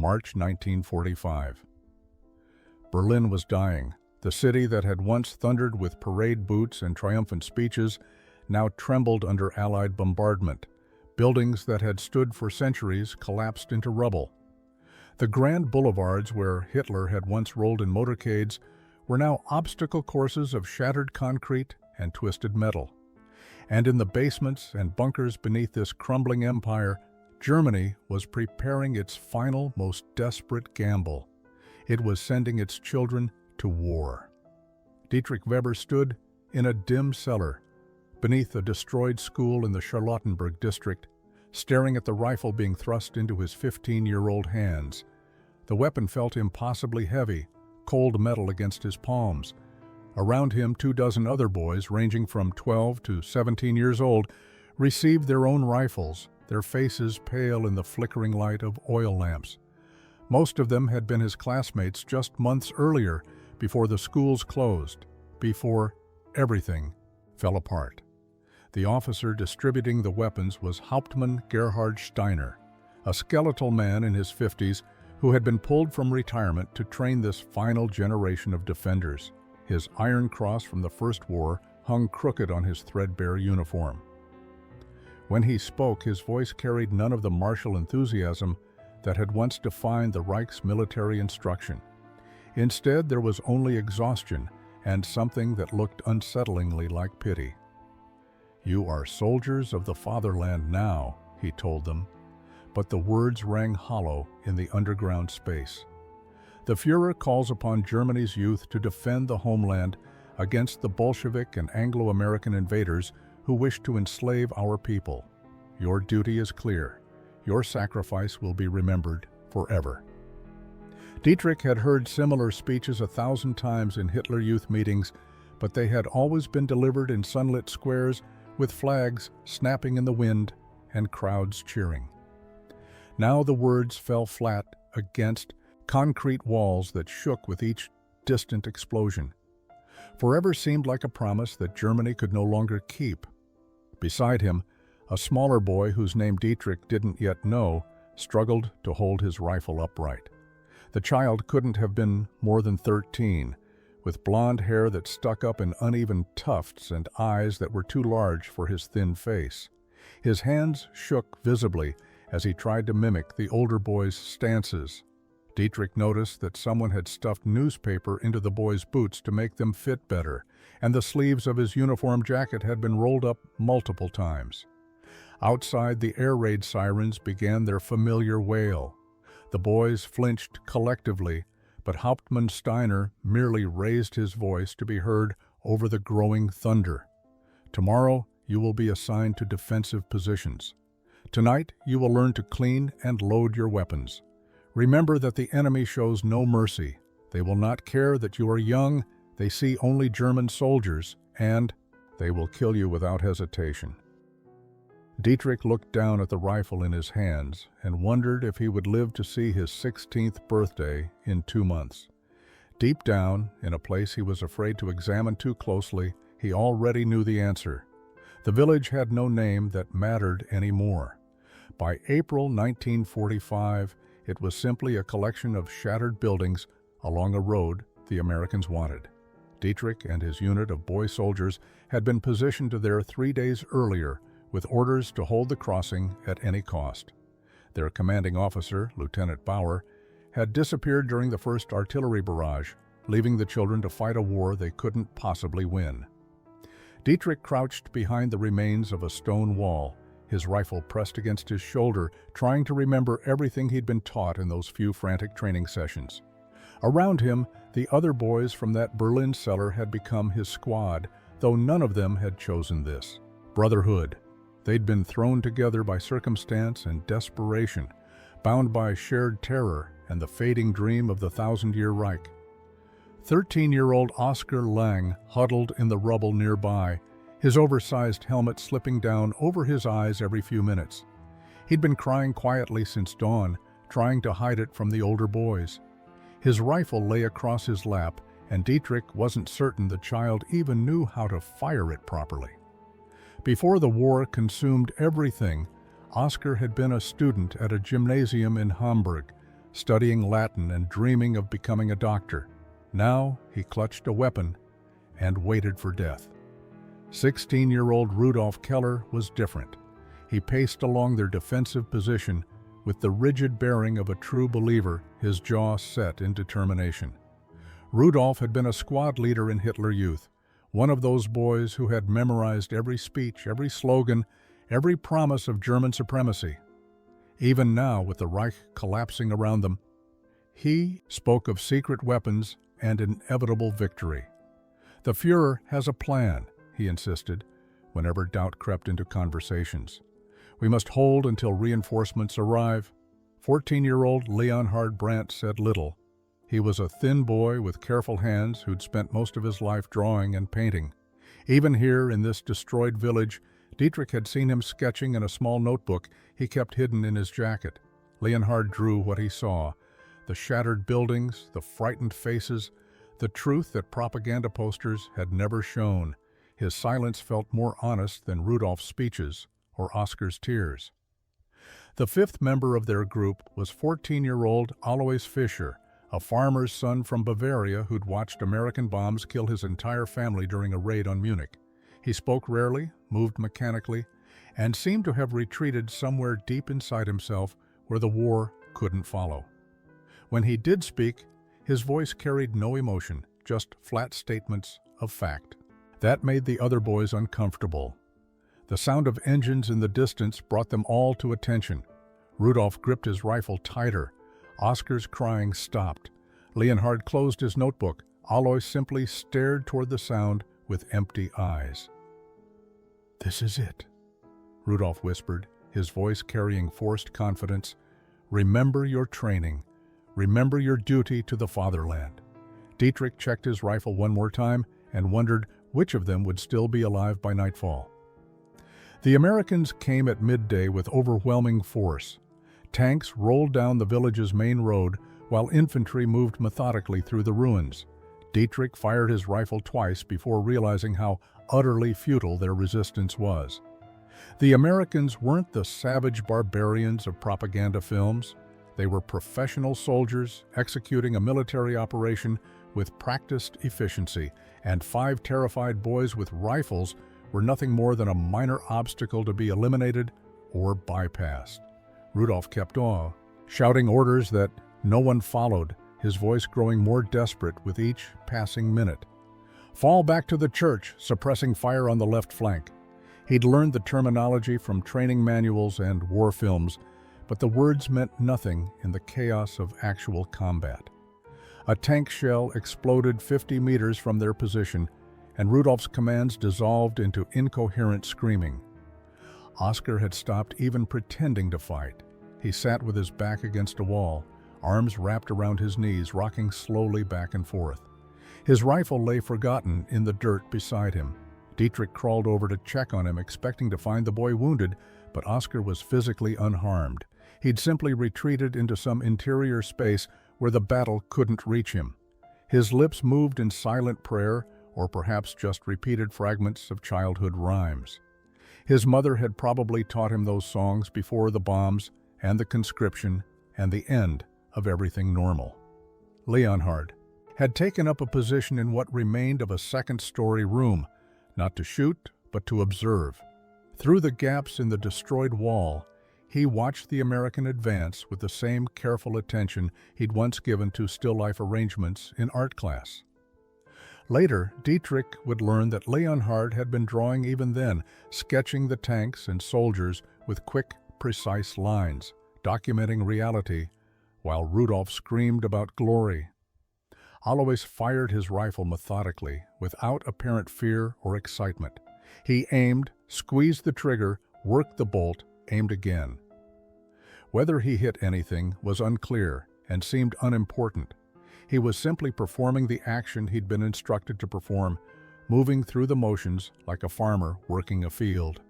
March 1945. Berlin was dying. The city that had once thundered with parade boots and triumphant speeches now trembled under Allied bombardment. Buildings that had stood for centuries collapsed into rubble. The grand boulevards where Hitler had once rolled in motorcades were now obstacle courses of shattered concrete and twisted metal. And in the basements and bunkers beneath this crumbling empire, Germany was preparing its final, most desperate gamble. It was sending its children to war. Dietrich Weber stood in a dim cellar beneath a destroyed school in the Charlottenburg district, staring at the rifle being thrust into his 15-year-old hands. The weapon felt impossibly heavy, cold metal against his palms. Around him, 24 other boys, ranging from 12 to 17 years old, received their own rifles, their faces pale in the flickering light of oil lamps. Most of them had been his classmates just months earlier, before the schools closed, before everything fell apart. The officer distributing the weapons was Hauptmann Gerhard Steiner, a skeletal man in his 50s who had been pulled from retirement to train this final generation of defenders. His iron cross from the First War hung crooked on his threadbare uniform. When he spoke, his voice carried none of the martial enthusiasm that had once defined the Reich's military instruction. Instead, there was only exhaustion and something that looked unsettlingly like pity. "You are soldiers of the fatherland now," he told them, but the words rang hollow in the underground space. The Führer calls upon Germany's youth to defend the homeland against the Bolshevik and Anglo-American invaders who wish to enslave our people. Your duty is clear. Your sacrifice will be remembered forever. Dietrich had heard similar speeches 1,000 times in Hitler Youth meetings, but they had always been delivered in sunlit squares with flags snapping in the wind and crowds cheering. Now the words fell flat against concrete walls that shook with each distant explosion. Forever seemed like a promise that Germany could no longer keep. Beside him, a smaller boy whose name Dietrich didn't yet know struggled to hold his rifle upright. The child couldn't have been more than 13, with blonde hair that stuck up in uneven tufts and eyes that were too large for his thin face. His hands shook visibly as he tried to mimic the older boy's stances. Dietrich noticed that someone had stuffed newspaper into the boy's boots to make them fit better, and the sleeves of his uniform jacket had been rolled up multiple times. Outside, the air raid sirens began their familiar wail. The boys flinched collectively, but Hauptmann Steiner merely raised his voice to be heard over the growing thunder. "Tomorrow, you will be assigned to defensive positions. Tonight, you will learn to clean and load your weapons. Remember that the enemy shows no mercy. They will not care that you are young, they see only German soldiers, and they will kill you without hesitation." Dietrich looked down at the rifle in his hands and wondered if he would live to see his 16th birthday in 2 months. Deep down, in a place he was afraid to examine too closely, he already knew the answer. The village had no name that mattered anymore. By April 1945, it was simply a collection of shattered buildings along a road the Americans wanted. Dietrich and his unit of boy soldiers had been positioned there 3 days earlier, with orders to hold the crossing at any cost. Their commanding officer, Lieutenant Bauer, had disappeared during the first artillery barrage, leaving the children to fight a war they couldn't possibly win. Dietrich crouched behind the remains of a stone wall, his rifle pressed against his shoulder, trying to remember everything he'd been taught in those few frantic training sessions. Around him, the other boys from that Berlin cellar had become his squad, though none of them had chosen this. Brotherhood. They'd been thrown together by circumstance and desperation, bound by shared terror and the fading dream of the 1,000-year Reich. 13-year-old Oskar Lang huddled in the rubble nearby, his oversized helmet slipping down over his eyes every few minutes. He'd been crying quietly since dawn, trying to hide it from the older boys. His rifle lay across his lap, and Dietrich wasn't certain the child even knew how to fire it properly. Before the war consumed everything, Oskar had been a student at a gymnasium in Hamburg, studying Latin and dreaming of becoming a doctor. Now he clutched a weapon and waited for death. 16-year-old Rudolf Keller was different. He paced along their defensive position with the rigid bearing of a true believer, his jaw set in determination. Rudolf had been a squad leader in Hitler Youth, one of those boys who had memorized every speech, every slogan, every promise of German supremacy. Even now, with the Reich collapsing around them, he spoke of secret weapons and inevitable victory. "The Führer has a plan," he insisted, whenever doubt crept into conversations. "We must hold until reinforcements arrive." 14-year-old Leonhard Brandt said little. He was a thin boy with careful hands who'd spent most of his life drawing and painting. Even here in this destroyed village, Dietrich had seen him sketching in a small notebook he kept hidden in his jacket. Leonhard drew what he saw: the shattered buildings, the frightened faces, the truth that propaganda posters had never shown. His silence felt more honest than Rudolf's speeches or Oscar's tears. The fifth member of their group was 14-year-old Alois Fischer, a farmer's son from Bavaria who'd watched American bombs kill his entire family during a raid on Munich. He spoke rarely, moved mechanically, and seemed to have retreated somewhere deep inside himself where the war couldn't follow. When he did speak, his voice carried no emotion, just flat statements of fact. That made the other boys uncomfortable. The sound of engines in the distance brought them all to attention. Rudolf gripped his rifle tighter. Oscar's crying stopped. Leonhard closed his notebook. Alois simply stared toward the sound with empty eyes. "This is it," Rudolf whispered, his voice carrying forced confidence. "Remember your training. Remember your duty to the fatherland." Dietrich checked his rifle one more time and wondered which of them would still be alive by nightfall. The Americans came at midday with overwhelming force. Tanks rolled down the village's main road while infantry moved methodically through the ruins. Dietrich fired his rifle twice before realizing how utterly futile their resistance was. The Americans weren't the savage barbarians of propaganda films. They were professional soldiers executing a military operation with practiced efficiency, and 5 terrified boys with rifles were nothing more than a minor obstacle to be eliminated or bypassed. Rudolf kept on, shouting orders that no one followed, his voice growing more desperate with each passing minute. "Fall back to the church, suppressing fire on the left flank." He'd learned the terminology from training manuals and war films, but the words meant nothing in the chaos of actual combat. A tank shell exploded 50 meters from their position, and Rudolf's commands dissolved into incoherent screaming. Oscar had stopped even pretending to fight. He sat with his back against a wall, arms wrapped around his knees, rocking slowly back and forth. His rifle lay forgotten in the dirt beside him. Dietrich crawled over to check on him, expecting to find the boy wounded, but Oscar was physically unharmed. He'd simply retreated into some interior space where the battle couldn't reach him. His lips moved in silent prayer, or perhaps just repeated fragments of childhood rhymes. His mother had probably taught him those songs before the bombs and the conscription and the end of everything normal. Leonhard had taken up a position in what remained of a second-story room, not to shoot, but to observe. Through the gaps in the destroyed wall, he watched the American advance with the same careful attention he'd once given to still-life arrangements in art class. Later, Dietrich would learn that Leonhard had been drawing even then, sketching the tanks and soldiers with quick, precise lines, documenting reality, while Rudolf screamed about glory. Alois fired his rifle methodically, without apparent fear or excitement. He aimed, squeezed the trigger, worked the bolt, aimed again. Whether he hit anything was unclear and seemed unimportant. He was simply performing the action he'd been instructed to perform, moving through the motions like a farmer working a field.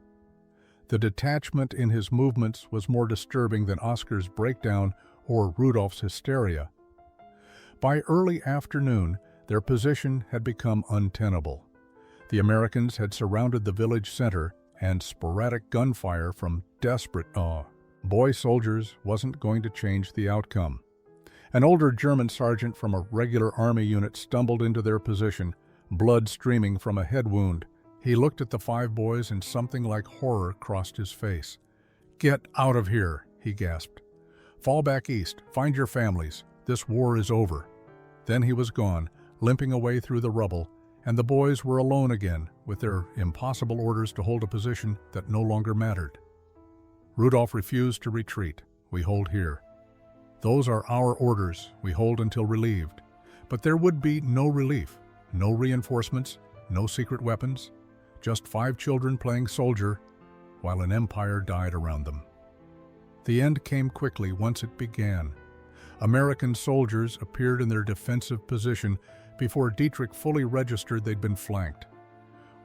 The detachment in his movements was more disturbing than Oscar's breakdown or Rudolf's hysteria. By early afternoon, their position had become untenable. The Americans had surrounded the village center, and sporadic gunfire from desperate boy soldiers wasn't going to change the outcome. An older German sergeant from a regular army unit stumbled into their position, blood streaming from a head wound. He looked at the 5 boys and something like horror crossed his face. "Get out of here," he gasped. "Fall back east, find your families. This war is over." Then he was gone, limping away through the rubble, and the boys were alone again with their impossible orders to hold a position that no longer mattered. Rudolph refused to retreat. "We hold here. Those are our orders. We hold until relieved." But there would be no relief, no reinforcements, no secret weapons, just 5 children playing soldier while an empire died around them. The end came quickly once it began. American soldiers appeared in their defensive position before Dietrich fully registered they'd been flanked.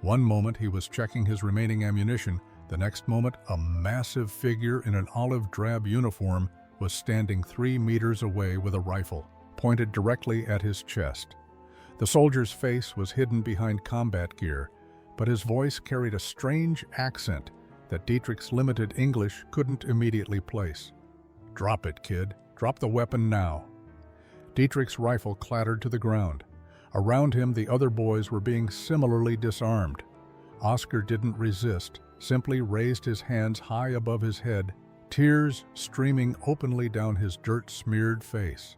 One moment he was checking his remaining ammunition, the next moment a massive figure in an olive drab uniform was standing 3 meters away with a rifle, pointed directly at his chest. The soldier's face was hidden behind combat gear, but his voice carried a strange accent that Dietrich's limited English couldn't immediately place. "Drop it, kid. Drop the weapon now." Dietrich's rifle clattered to the ground. Around him, the other boys were being similarly disarmed. Oscar didn't resist, simply raised his hands high above his head, tears streaming openly down his dirt-smeared face.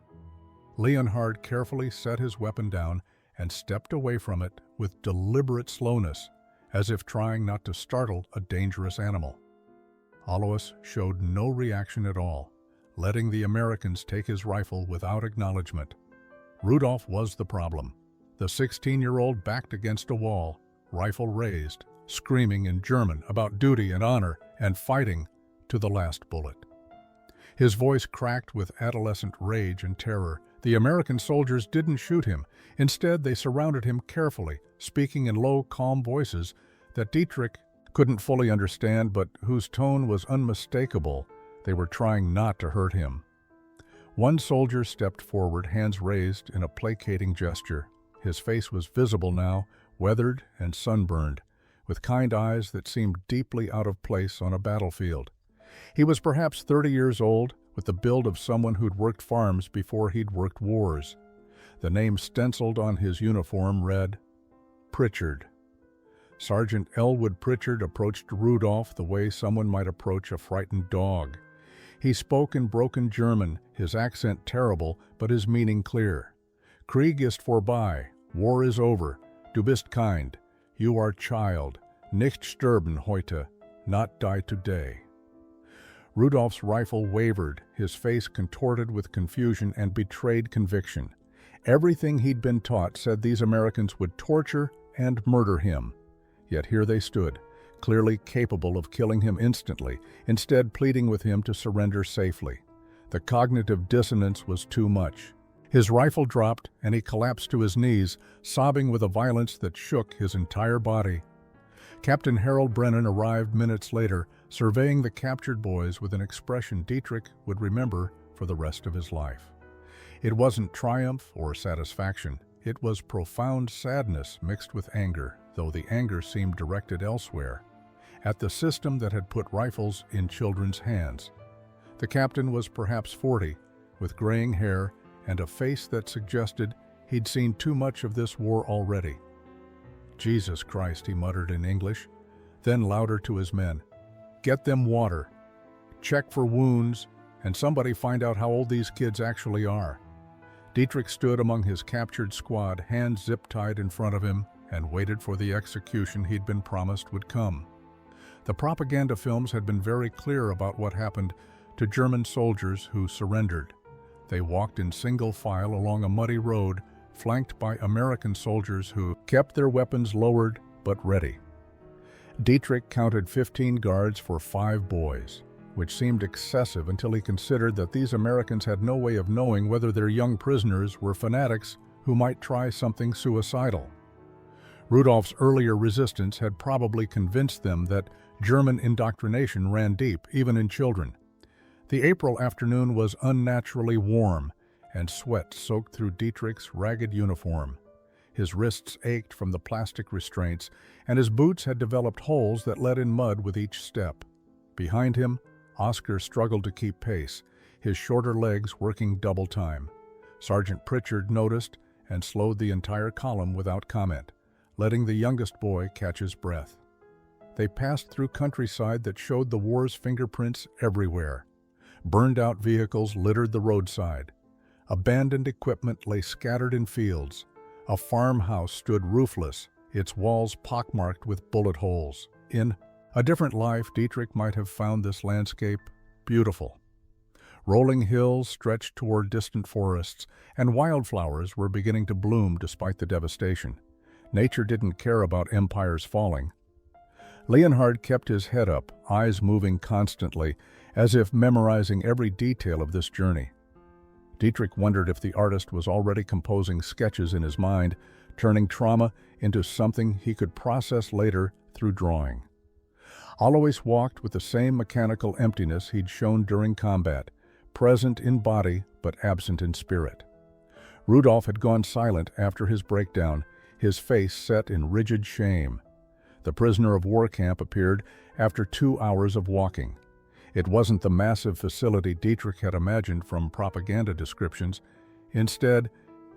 Leonhard carefully set his weapon down and stepped away from it with deliberate slowness, as if trying not to startle a dangerous animal. Alois showed no reaction at all, letting the Americans take his rifle without acknowledgement. Rudolph was the problem. The 16-year-old backed against a wall, rifle raised, screaming in German about duty and honor and fighting to the last bullet. His voice cracked with adolescent rage and terror. The American soldiers didn't shoot him. Instead, they surrounded him carefully, speaking in low, calm voices that Dietrich couldn't fully understand, but whose tone was unmistakable. They were trying not to hurt him. One soldier stepped forward, hands raised in a placating gesture. His face was visible now, weathered and sunburned, with kind eyes that seemed deeply out of place on a battlefield. He was perhaps 30 years old, with the build of someone who'd worked farms before he'd worked wars. The name stenciled on his uniform read, Pritchard. Sergeant Elwood Pritchard approached Rudolph the way someone might approach a frightened dog. He spoke in broken German, his accent terrible, but his meaning clear. "Krieg ist vorbei, war is over, du bist kind, you are child, nicht sterben heute, not die today." Rudolph's rifle wavered, his face contorted with confusion and betrayed conviction. Everything he'd been taught said these Americans would torture and murder him. Yet here they stood, clearly capable of killing him instantly, instead pleading with him to surrender safely. The cognitive dissonance was too much. His rifle dropped, and he collapsed to his knees, sobbing with a violence that shook his entire body. Captain Harold Brennan arrived minutes later, surveying the captured boys with an expression Dietrich would remember for the rest of his life. It wasn't triumph or satisfaction. It was profound sadness mixed with anger, though the anger seemed directed elsewhere, at the system that had put rifles in children's hands. The captain was perhaps 40, with graying hair and a face that suggested he'd seen too much of this war already. "Jesus Christ," he muttered in English, then louder to his men. "Get them water. Check for wounds, and somebody find out how old these kids actually are." Dietrich stood among his captured squad, hands zip-tied in front of him, and waited for the execution he'd been promised would come. The propaganda films had been very clear about what happened to German soldiers who surrendered. They walked in single file along a muddy road, flanked by American soldiers who kept their weapons lowered but ready. Dietrich counted 15 guards for 5 boys, which seemed excessive until he considered that these Americans had no way of knowing whether their young prisoners were fanatics who might try something suicidal. Rudolph's earlier resistance had probably convinced them that German indoctrination ran deep, even in children. The April afternoon was unnaturally warm, and sweat soaked through Dietrich's ragged uniform. His wrists ached from the plastic restraints, and his boots had developed holes that let in mud with each step. Behind him, Oscar struggled to keep pace, his shorter legs working double time. Sergeant Pritchard noticed and slowed the entire column without comment, letting the youngest boy catch his breath. They passed through countryside that showed the war's fingerprints everywhere. Burned-out vehicles littered the roadside. Abandoned equipment lay scattered in fields. A farmhouse stood roofless, its walls pockmarked with bullet holes. In a different life, Dietrich might have found this landscape beautiful. Rolling hills stretched toward distant forests, and wildflowers were beginning to bloom despite the devastation. Nature didn't care about empires falling. Leonhard kept his head up, eyes moving constantly, as if memorizing every detail of this journey. Dietrich wondered if the artist was already composing sketches in his mind, turning trauma into something he could process later through drawing. Alois walked with the same mechanical emptiness he'd shown during combat, present in body but absent in spirit. Rudolf had gone silent after his breakdown, his face set in rigid shame. The prisoner of war camp appeared after 2 hours of walking. It wasn't the massive facility Dietrich had imagined from propaganda descriptions. Instead,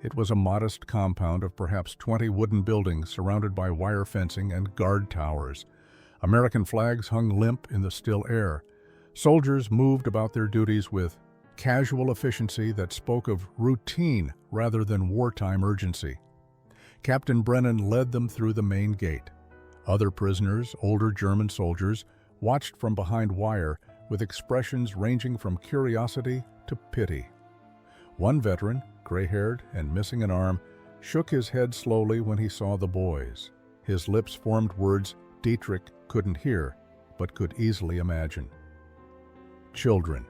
it was a modest compound of perhaps 20 wooden buildings surrounded by wire fencing and guard towers. American flags hung limp in the still air. Soldiers moved about their duties with casual efficiency that spoke of routine rather than wartime urgency. Captain Brennan led them through the main gate. Other prisoners, older German soldiers, watched from behind wire with expressions ranging from curiosity to pity. One veteran, gray-haired and missing an arm, shook his head slowly when he saw the boys. His lips formed words Dietrich couldn't hear, but could easily imagine. Children.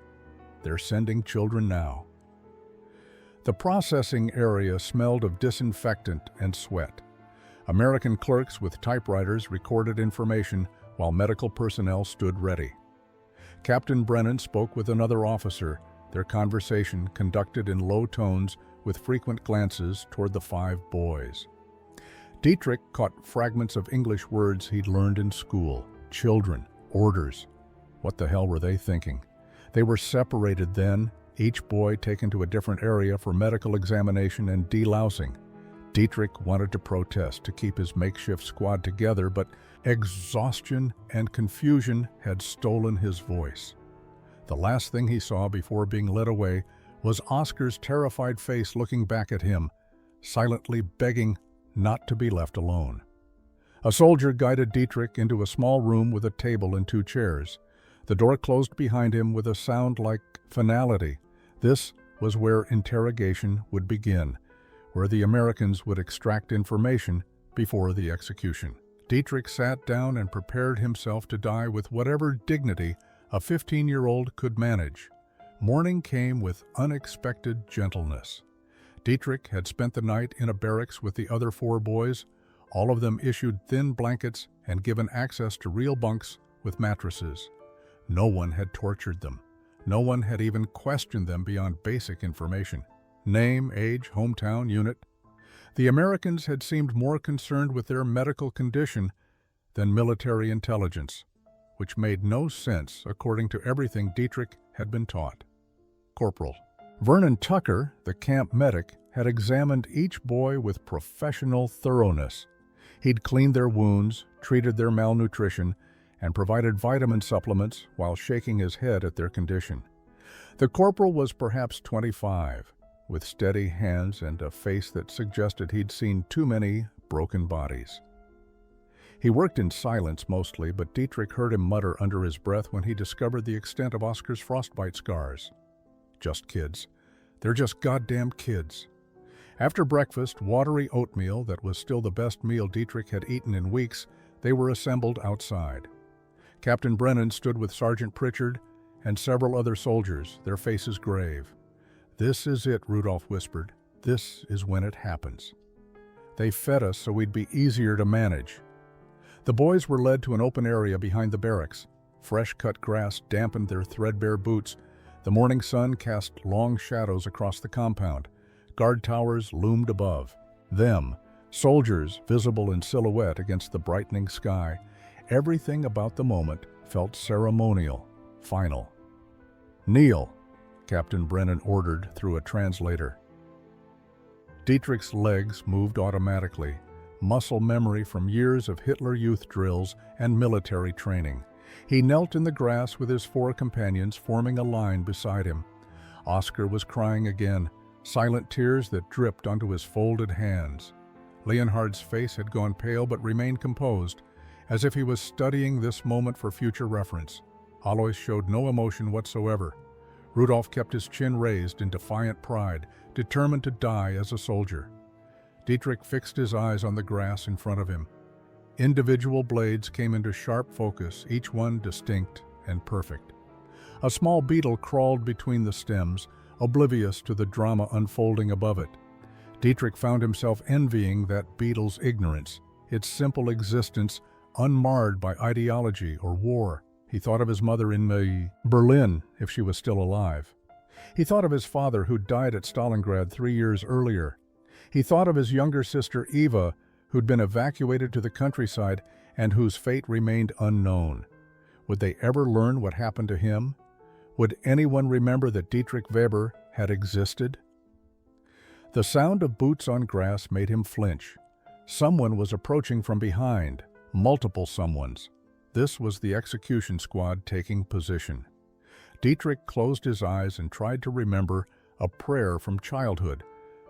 They're sending children now. The processing area smelled of disinfectant and sweat. American clerks with typewriters recorded information while medical personnel stood ready. Captain Brennan spoke with another officer, their conversation conducted in low tones with frequent glances toward the 5 boys. Dietrich caught fragments of English words he'd learned in school. Children, orders. What the hell were they thinking? They were separated then, each boy taken to a different area for medical examination and delousing. Dietrich wanted to protest to keep his makeshift squad together, but exhaustion and confusion had stolen his voice. The last thing he saw before being led away was Oscar's terrified face looking back at him, silently begging not to be left alone. A soldier guided Dietrich into a small room with a table and 2 chairs. The door closed behind him with a sound like finality. This was where interrogation would begin, where the Americans would extract information before the execution. Dietrich sat down and prepared himself to die with whatever dignity a 15-year-old could manage. Morning came with unexpected gentleness. Dietrich had spent the night in a barracks with the other 4 boys, all of them issued thin blankets and given access to real bunks with mattresses. No one had tortured them. No one had even questioned them beyond basic information. Name, age, hometown, unit. The Americans had seemed more concerned with their medical condition than military intelligence, which made no sense according to everything Dietrich had been taught. Corporal Vernon Tucker, the camp medic, had examined each boy with professional thoroughness. He'd cleaned their wounds, treated their malnutrition, and provided vitamin supplements while shaking his head at their condition. The corporal was perhaps 25, with steady hands and a face that suggested he'd seen too many broken bodies. He worked in silence mostly, but Dietrich heard him mutter under his breath when he discovered the extent of Oscar's frostbite scars. Just kids. They're just goddamn kids. After breakfast, watery oatmeal that was still the best meal Dietrich had eaten in weeks, they were assembled outside. Captain Brennan stood with Sergeant Pritchard and several other soldiers, their faces grave. "This is it," Rudolf whispered. "This is when it happens. They fed us so we'd be easier to manage." The boys were led to an open area behind the barracks. Fresh-cut grass dampened their threadbare boots. The morning sun cast long shadows across the compound. Guard towers loomed above. Them, soldiers visible in silhouette against the brightening sky. Everything about the moment felt ceremonial, final. "Kneel," Captain Brennan ordered through a translator. Dietrich's legs moved automatically, muscle memory from years of Hitler Youth drills and military training. He knelt in the grass with his 4 companions forming a line beside him. Oscar was crying again, silent tears that dripped onto his folded hands. Leonhard's face had gone pale but remained composed, as if he was studying this moment for future reference. Alois showed no emotion whatsoever. Rudolf kept his chin raised in defiant pride, determined to die as a soldier. Dietrich fixed his eyes on the grass in front of him. Individual blades came into sharp focus, each one distinct and perfect. A small beetle crawled between the stems, oblivious to the drama unfolding above it. Dietrich found himself envying that beetle's ignorance, its simple existence unmarred by ideology or war. He thought of his mother in Berlin, if she was still alive. He thought of his father, who'd died at Stalingrad 3 years earlier. He thought of his younger sister Eva, who'd been evacuated to the countryside and whose fate remained unknown. Would they ever learn what happened to him? Would anyone remember that Dietrich Weber had existed? The sound of boots on grass made him flinch. Someone was approaching from behind, multiple someones. This was the execution squad taking position. Dietrich closed his eyes and tried to remember a prayer from childhood,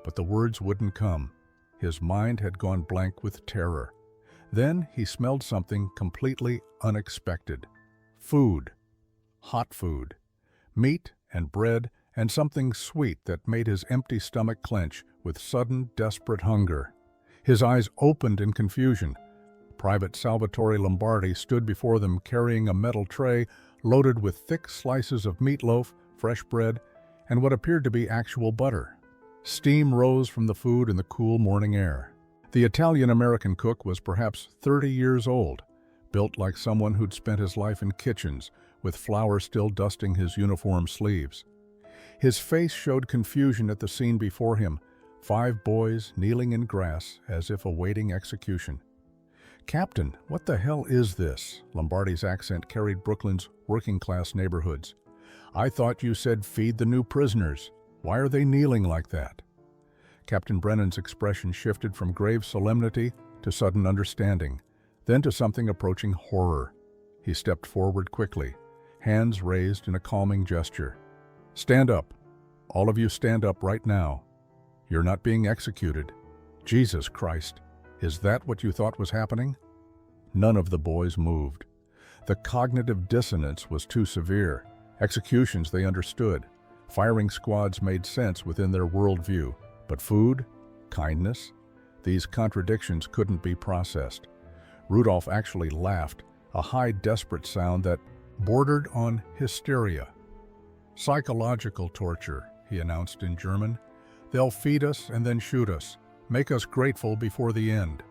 but the words wouldn't come. His mind had gone blank with terror. Then he smelled something completely unexpected. Food. Hot food. Meat and bread and something sweet that made his empty stomach clench with sudden, desperate hunger. His eyes opened in confusion. Private Salvatore Lombardi stood before them carrying a metal tray loaded with thick slices of meatloaf, fresh bread, and what appeared to be actual butter. Steam rose from the food in the cool morning air. The Italian-American cook was perhaps 30 years old, built like someone who'd spent his life in kitchens, with flour still dusting his uniform sleeves. His face showed confusion at the scene before him, 5 boys kneeling in grass as if awaiting execution. "Captain, what the hell is this?" Lombardi's accent carried Brooklyn's working-class neighborhoods. "I thought you said feed the new prisoners. Why are they kneeling like that?" Captain Brennan's expression shifted from grave solemnity to sudden understanding, then to something approaching horror. He stepped forward quickly, hands raised in a calming gesture. "Stand up. All of you stand up right now. You're not being executed. Jesus Christ. Is that what you thought was happening?" None of the boys moved. The cognitive dissonance was too severe. Executions they understood. Firing squads made sense within their worldview. But food? Kindness? These contradictions couldn't be processed. Rudolf actually laughed, a high, desperate sound that bordered on hysteria. "Psychological torture," he announced in German. "They'll feed us and then shoot us. Make us grateful before the end."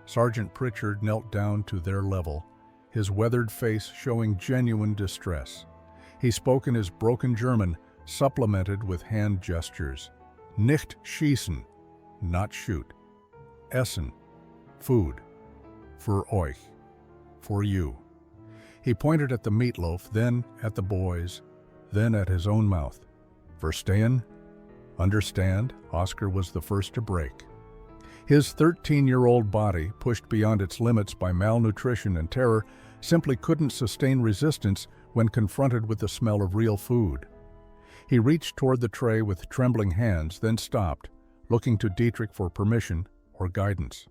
Sergeant Pritchard knelt down to their level, his weathered face showing genuine distress. He spoke in his broken German, supplemented with hand gestures. "Nicht schießen," not shoot. "Essen," food. "Für euch," for you. He pointed at the meatloaf, then at the boys, then at his own mouth. "Verstehen?" Understand? Oscar was the first to break. His 13-year-old body, pushed beyond its limits by malnutrition and terror, simply couldn't sustain resistance when confronted with the smell of real food. He reached toward the tray with trembling hands, then stopped, looking to Dietrich for permission or guidance.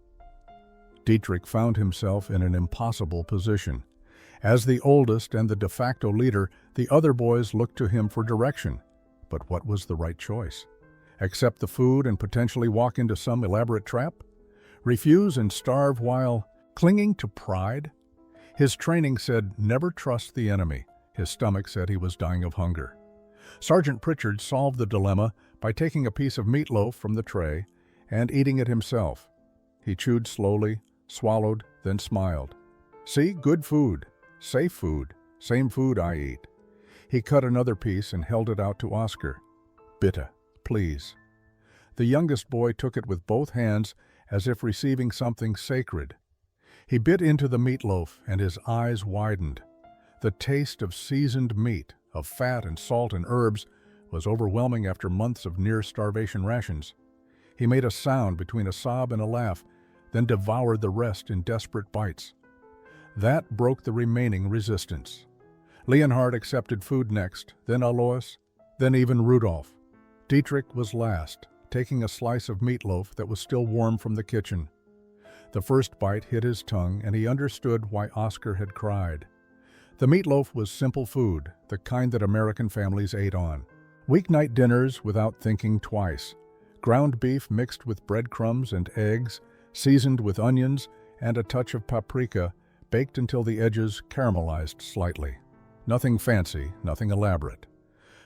Dietrich found himself in an impossible position. As the oldest and the de facto leader, the other boys looked to him for direction. But what was the right choice? Accept the food and potentially walk into some elaborate trap? Refuse and starve while clinging to pride? His training said never trust the enemy. His stomach said he was dying of hunger. Sergeant Pritchard solved the dilemma by taking a piece of meatloaf from the tray and eating it himself. He chewed slowly, swallowed, then smiled. "See, good food, safe food, same food I eat." He cut another piece and held it out to Oscar. "Bitte, please." The youngest boy took it with both hands as if receiving something sacred. He bit into the meatloaf and his eyes widened. The taste of seasoned meat, of fat and salt and herbs, was overwhelming after months of near-starvation rations. He made a sound between a sob and a laugh, then devoured the rest in desperate bites. That broke the remaining resistance. Leonhard accepted food next, then Alois, then even Rudolf. Dietrich was last, taking a slice of meatloaf that was still warm from the kitchen. The first bite hit his tongue, and he understood why Oscar had cried. The meatloaf was simple food, the kind that American families ate on. Weeknight dinners without thinking twice. Ground beef mixed with breadcrumbs and eggs, seasoned with onions and a touch of paprika, baked until the edges caramelized slightly. Nothing fancy, nothing elaborate.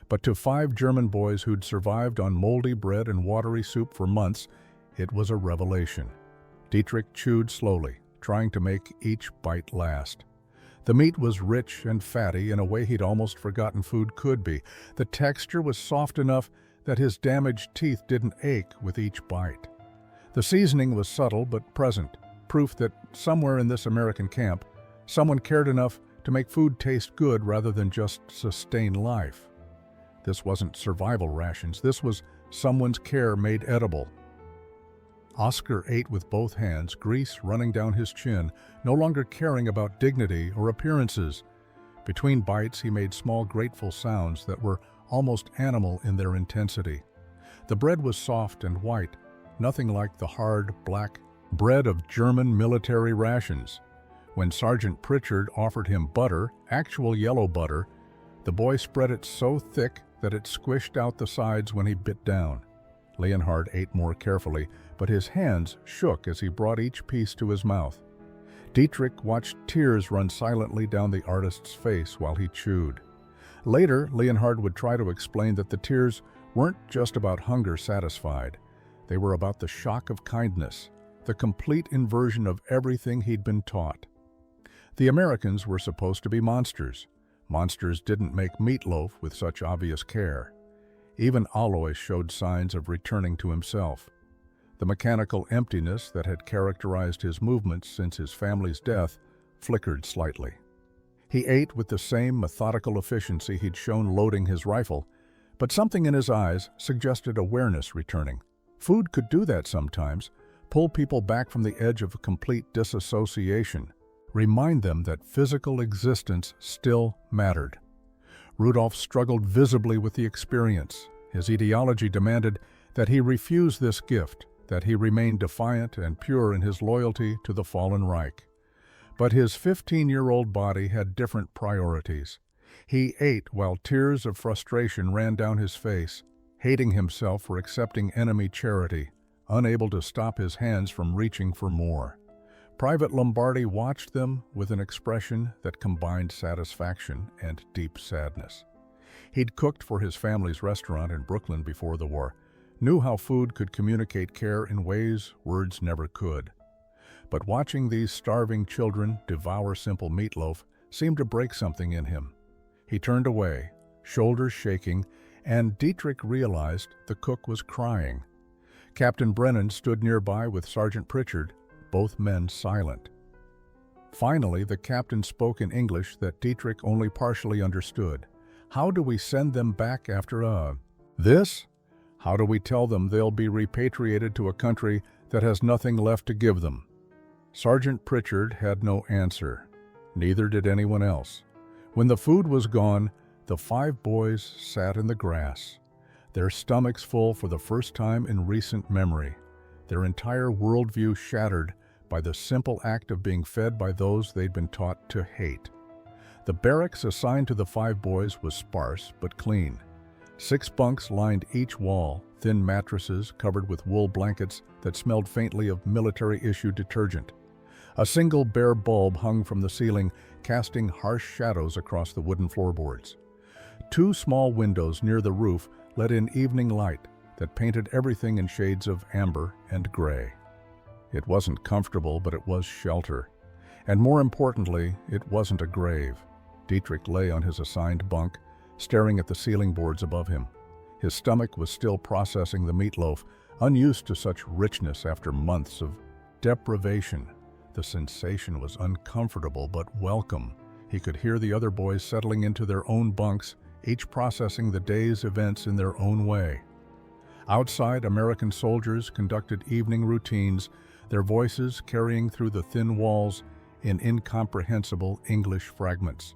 But to 5 German boys who'd survived on moldy bread and watery soup for months, it was a revelation. Dietrich chewed slowly, trying to make each bite last. The meat was rich and fatty in a way he'd almost forgotten food could be. The texture was soft enough that his damaged teeth didn't ache with each bite. The seasoning was subtle but present, proof that somewhere in this American camp, someone cared enough to make food taste good rather than just sustain life. This wasn't survival rations, this was someone's care made edible. Oscar ate with both hands, grease running down his chin, no longer caring about dignity or appearances. Between bites, he made small, grateful sounds that were almost animal in their intensity. The bread was soft and white, nothing like the hard, black bread of German military rations. When Sergeant Pritchard offered him butter, actual yellow butter, the boy spread it so thick that it squished out the sides when he bit down. Leonhard ate more carefully, but his hands shook as he brought each piece to his mouth. Dietrich watched tears run silently down the artist's face while he chewed. Later, Leonhard would try to explain that the tears weren't just about hunger satisfied. They were about the shock of kindness, the complete inversion of everything he'd been taught. The Americans were supposed to be monsters. Monsters didn't make meatloaf with such obvious care. Even Alois showed signs of returning to himself. The mechanical emptiness that had characterized his movements since his family's death flickered slightly. He ate with the same methodical efficiency he'd shown loading his rifle, but something in his eyes suggested awareness returning. Food could do that sometimes, pull people back from the edge of a complete disassociation, remind them that physical existence still mattered. Rudolf struggled visibly with the experience. His ideology demanded that he refuse this gift, that he remain defiant and pure in his loyalty to the fallen Reich. But his 15-year-old body had different priorities. He ate while tears of frustration ran down his face, hating himself for accepting enemy charity, unable to stop his hands from reaching for more. Private Lombardi watched them with an expression that combined satisfaction and deep sadness. He'd cooked for his family's restaurant in Brooklyn before the war, knew how food could communicate care in ways words never could. But watching these starving children devour simple meatloaf seemed to break something in him. He turned away, shoulders shaking, and Dietrich realized the cook was crying. Captain Brennan stood nearby with Sergeant Pritchard, both men silent. Finally, the captain spoke in English that Dietrich only partially understood. How do we send them back after this? How do we tell them they'll be repatriated to a country that has nothing left to give them? Sergeant Pritchard had no answer. Neither did anyone else. When the food was gone, the 5 boys sat in the grass, their stomachs full for the first time in recent memory, their entire worldview shattered by the simple act of being fed by those they'd been taught to hate. The barracks assigned to the 5 boys was sparse but clean. 6 bunks lined each wall, thin mattresses covered with wool blankets that smelled faintly of military-issued detergent. A single bare bulb hung from the ceiling, casting harsh shadows across the wooden floorboards. 2 small windows near the roof let in evening light that painted everything in shades of amber and gray. It wasn't comfortable, but it was shelter. And more importantly, it wasn't a grave. Dietrich lay on his assigned bunk, staring at the ceiling boards above him. His stomach was still processing the meatloaf, unused to such richness after months of deprivation. The sensation was uncomfortable but welcome. He could hear the other boys settling into their own bunks, each processing the day's events in their own way. Outside, American soldiers conducted evening routines, their voices carrying through the thin walls in incomprehensible English fragments.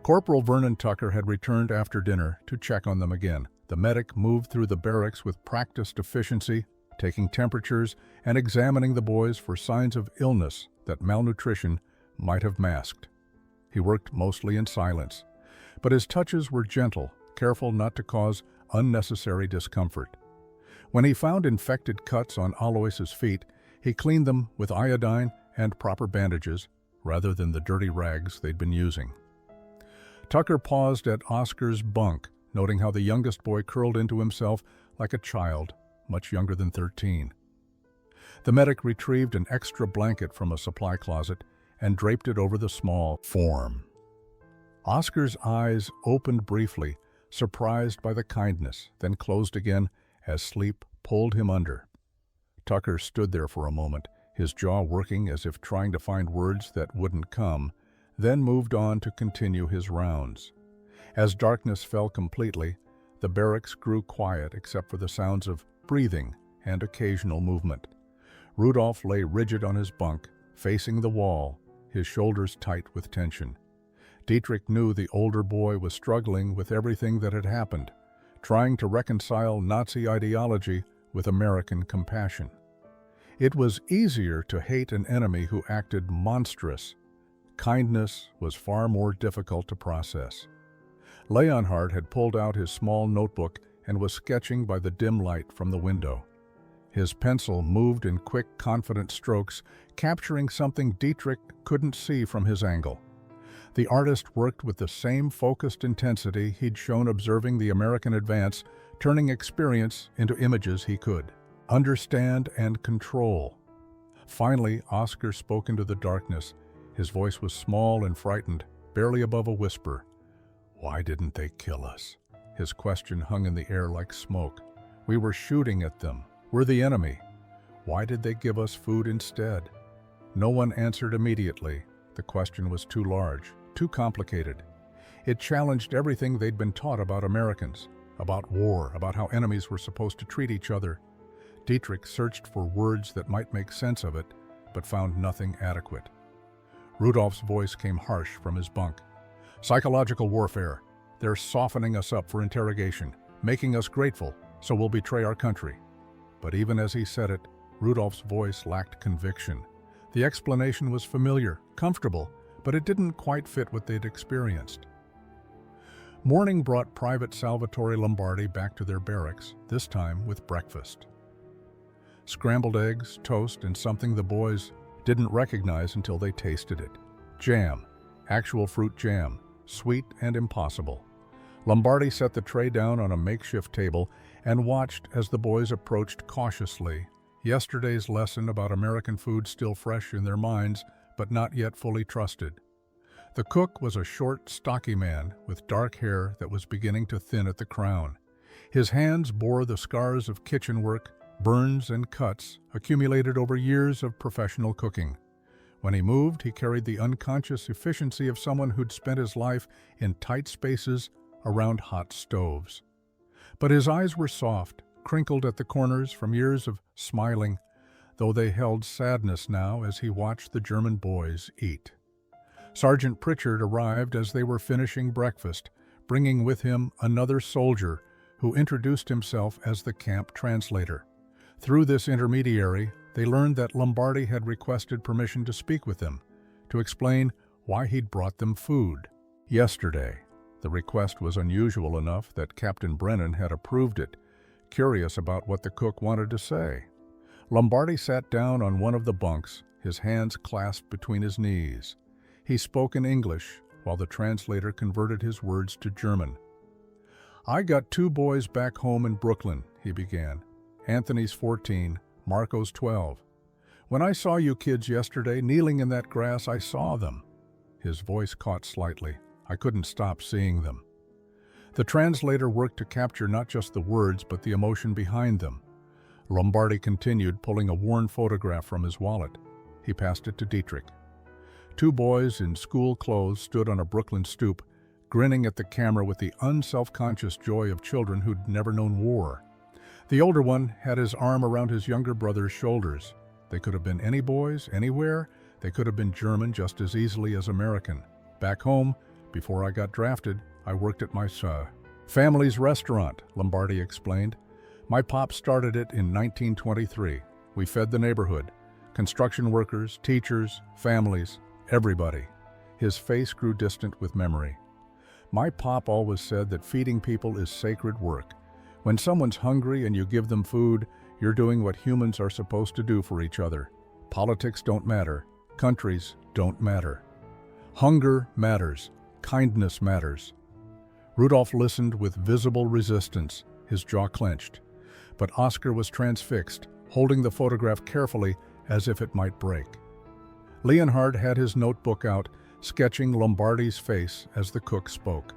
Corporal Vernon Tucker had returned after dinner to check on them again. The medic moved through the barracks with practiced efficiency, taking temperatures and examining the boys for signs of illness that malnutrition might have masked. He worked mostly in silence, but his touches were gentle, careful not to cause unnecessary discomfort. When he found infected cuts on Alois's feet, he cleaned them with iodine and proper bandages rather than the dirty rags they'd been using. Tucker paused at Oscar's bunk, noting how the youngest boy curled into himself like a child, much younger than 13. The medic retrieved an extra blanket from a supply closet and draped it over the small form. Oscar's eyes opened briefly, surprised by the kindness, then closed again as sleep pulled him under. Tucker stood there for a moment, his jaw working as if trying to find words that wouldn't come, then moved on to continue his rounds. As darkness fell completely, the barracks grew quiet except for the sounds of breathing and occasional movement. Rudolph lay rigid on his bunk, facing the wall, his shoulders tight with tension. Dietrich knew the older boy was struggling with everything that had happened, trying to reconcile Nazi ideology with American compassion. It was easier to hate an enemy who acted monstrous. Kindness was far more difficult to process. Leonhard had pulled out his small notebook and was sketching by the dim light from the window. His pencil moved in quick, confident strokes, capturing something Dietrich couldn't see from his angle. The artist worked with the same focused intensity he'd shown observing the American advance, turning experience into images he could understand and control. Finally, Oscar spoke into the darkness. His voice was small and frightened, barely above a whisper. "Why didn't they kill us?" His question hung in the air like smoke. "We were shooting at them. We're the enemy. Why did they give us food instead?" No one answered immediately. The question was too large, too complicated. It challenged everything they'd been taught about Americans, about war, about how enemies were supposed to treat each other. Dietrich searched for words that might make sense of it, but found nothing adequate. Rudolph's voice came harsh from his bunk. "Psychological warfare. They're softening us up for interrogation, making us grateful, so we'll betray our country." But even as he said it, Rudolph's voice lacked conviction. The explanation was familiar, comfortable, but it didn't quite fit what they'd experienced. Morning brought Private Salvatore Lombardi back to their barracks, this time with breakfast. Scrambled eggs, toast, and something the boys didn't recognize until they tasted it. Jam, actual fruit jam, sweet and impossible. Lombardi set the tray down on a makeshift table and watched as the boys approached cautiously, yesterday's lesson about American food still fresh in their minds, but not yet fully trusted. The cook was a short, stocky man with dark hair that was beginning to thin at the crown. His hands bore the scars of kitchen work, burns and cuts accumulated over years of professional cooking. When he moved, he carried the unconscious efficiency of someone who'd spent his life in tight spaces around hot stoves. But his eyes were soft, crinkled at the corners from years of smiling, though they held sadness now as he watched the German boys eat. Sergeant Pritchard arrived as they were finishing breakfast, bringing with him another soldier who introduced himself as the camp translator. Through this intermediary, they learned that Lombardi had requested permission to speak with them, to explain why he'd brought them food. Yesterday, the request was unusual enough that Captain Brennan had approved it, curious about what the cook wanted to say. Lombardi sat down on one of the bunks, his hands clasped between his knees. He spoke in English, while the translator converted his words to German. "I got 2 boys back home in Brooklyn," he began. "Anthony's 14, Marco's 12. When I saw you kids yesterday kneeling in that grass, I saw them." His voice caught slightly. "I couldn't stop seeing them." The translator worked to capture not just the words, but the emotion behind them. Lombardi continued, pulling a worn photograph from his wallet. He passed it to Dietrich. 2 boys in school clothes stood on a Brooklyn stoop, grinning at the camera with the unself-conscious joy of children who'd never known war. The older one had his arm around his younger brother's shoulders. They could have been any boys, anywhere. They could have been German just as easily as American. Back home, before I got drafted, I worked at my family's restaurant, Lombardi explained. My pop started it in 1923. We fed the neighborhood. Construction workers, teachers, families, everybody. His face grew distant with memory. My pop always said that feeding people is sacred work. When someone's hungry and you give them food, you're doing what humans are supposed to do for each other. Politics don't matter. Countries don't matter. Hunger matters. Kindness matters. Rudolph listened with visible resistance, his jaw clenched. But Oscar was transfixed, holding the photograph carefully as if it might break. Leonhard had his notebook out, sketching Lombardi's face as the cook spoke.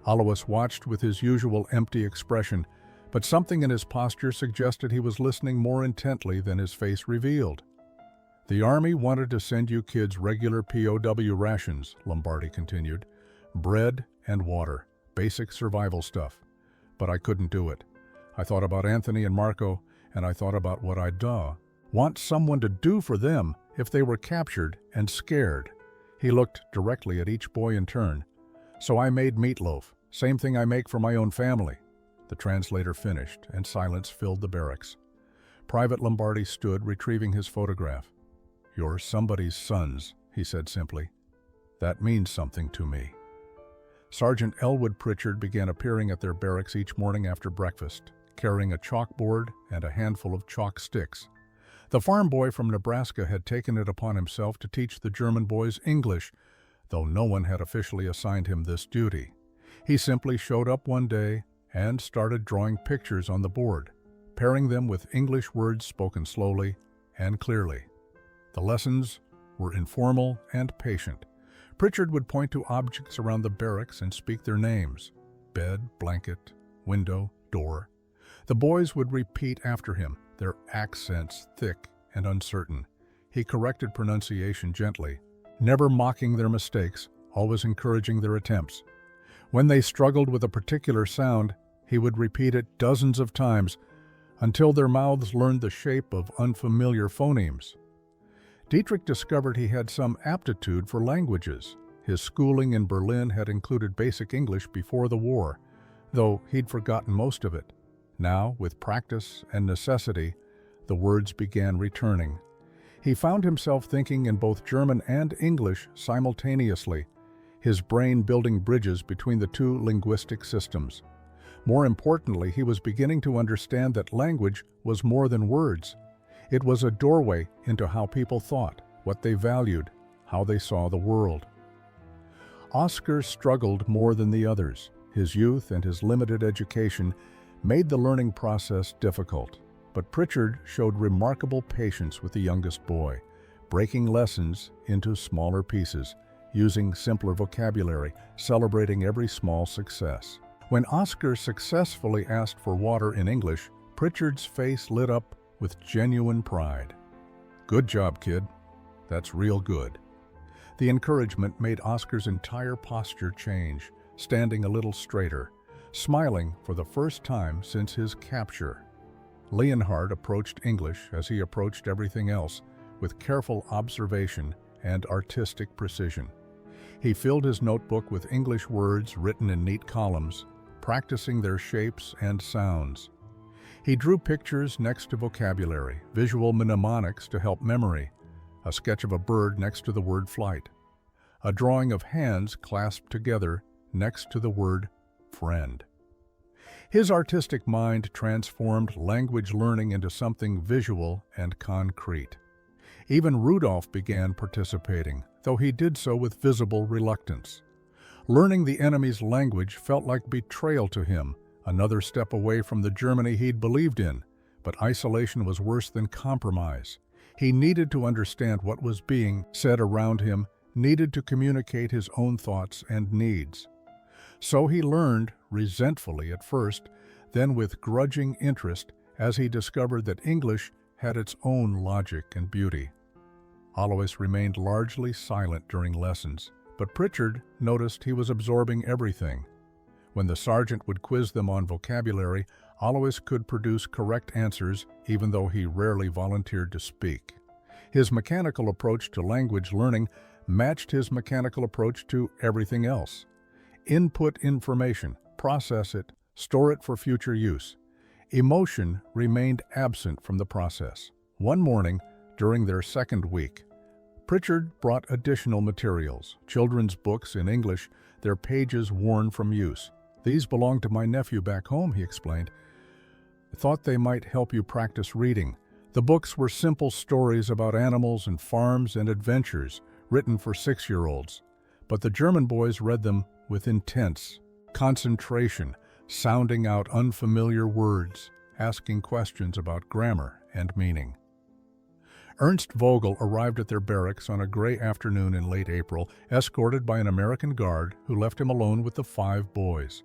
Alois watched with his usual empty expression, but something in his posture suggested he was listening more intently than his face revealed. The Army wanted to send you kids regular POW rations, Lombardi continued. Bread and water, basic survival stuff. But I couldn't do it. I thought about Anthony and Marco, and I thought about what I'd want someone to do for them if they were captured and scared. He looked directly at each boy in turn. So I made Meatloaf, same thing I make for my own family. The translator finished, and silence filled the barracks. Private Lombardi stood, retrieving his photograph. You're somebody's sons, he said simply. That means something to me. Sergeant Elwood Pritchard began appearing at their barracks each morning after breakfast, carrying a chalkboard and a handful of chalk sticks. The farm boy from Nebraska had taken it upon himself to teach the German boys English, though no one had officially assigned him this duty. He simply showed up one day and started drawing pictures on the board, pairing them with English words spoken slowly and clearly. The lessons were informal and patient. Pritchard would point to objects around the barracks and speak their names: bed, blanket, window, door. The boys would repeat after him, their accents thick and uncertain. He corrected pronunciation gently, never mocking their mistakes, always encouraging their attempts. When they struggled with a particular sound, he would repeat it dozens of times until their mouths learned the shape of unfamiliar phonemes. Dietrich discovered he had some aptitude for languages. His schooling in Berlin had included basic English before the war, though he'd forgotten most of it. Now, with practice and necessity, the words began returning. He found himself thinking in both German and English simultaneously, his brain building bridges between the two linguistic systems. More importantly, he was beginning to understand that language was more than words. It was a doorway into how people thought, what they valued, how they saw the world. Oscar struggled more than the others. His youth and his limited education made the learning process difficult, but Pritchard showed remarkable patience with the youngest boy, breaking lessons into smaller pieces, using simpler vocabulary, celebrating every small success. When Oscar successfully asked for water in English, Pritchard's face lit up with genuine pride. Good job, kid. That's real good. The encouragement made Oscar's entire posture change, standing a little straighter, smiling for the first time since his capture. Leonhard approached English as he approached everything else, with careful observation and artistic precision. He filled his notebook with English words written in neat columns, practicing their shapes and sounds. He drew pictures next to vocabulary, visual mnemonics to help memory, a sketch of a bird next to the word flight, a drawing of hands clasped together next to the word friend. His artistic mind transformed language learning into something visual and concrete. Even Rudolph began participating, though he did so with visible reluctance. Learning the enemy's language felt like betrayal to him, another step away from the Germany he'd believed in, but isolation was worse than compromise. He needed to understand what was being said around him, needed to communicate his own thoughts and needs. So he learned, resentfully at first, then with grudging interest as he discovered that English had its own logic and beauty. Alois remained largely silent during lessons, but Pritchard noticed he was absorbing everything. When the sergeant would quiz them on vocabulary, Alois could produce correct answers even though he rarely volunteered to speak. His mechanical approach to language learning matched his mechanical approach to everything else. Input information, process it, store it for future use. Emotion remained absent from the process. One morning, during their second week, Pritchard brought additional materials, children's books in English, their pages worn from use. "These belong to my nephew back home," he explained. "I thought they might help you practice reading." The books were simple stories about animals and farms and adventures, written for 6-year-olds. But the German boys read them with intense concentration, sounding out unfamiliar words, asking questions about grammar and meaning. Ernst Vogel arrived at their barracks on a gray afternoon in late April, escorted by an American guard who left him alone with the 5 boys.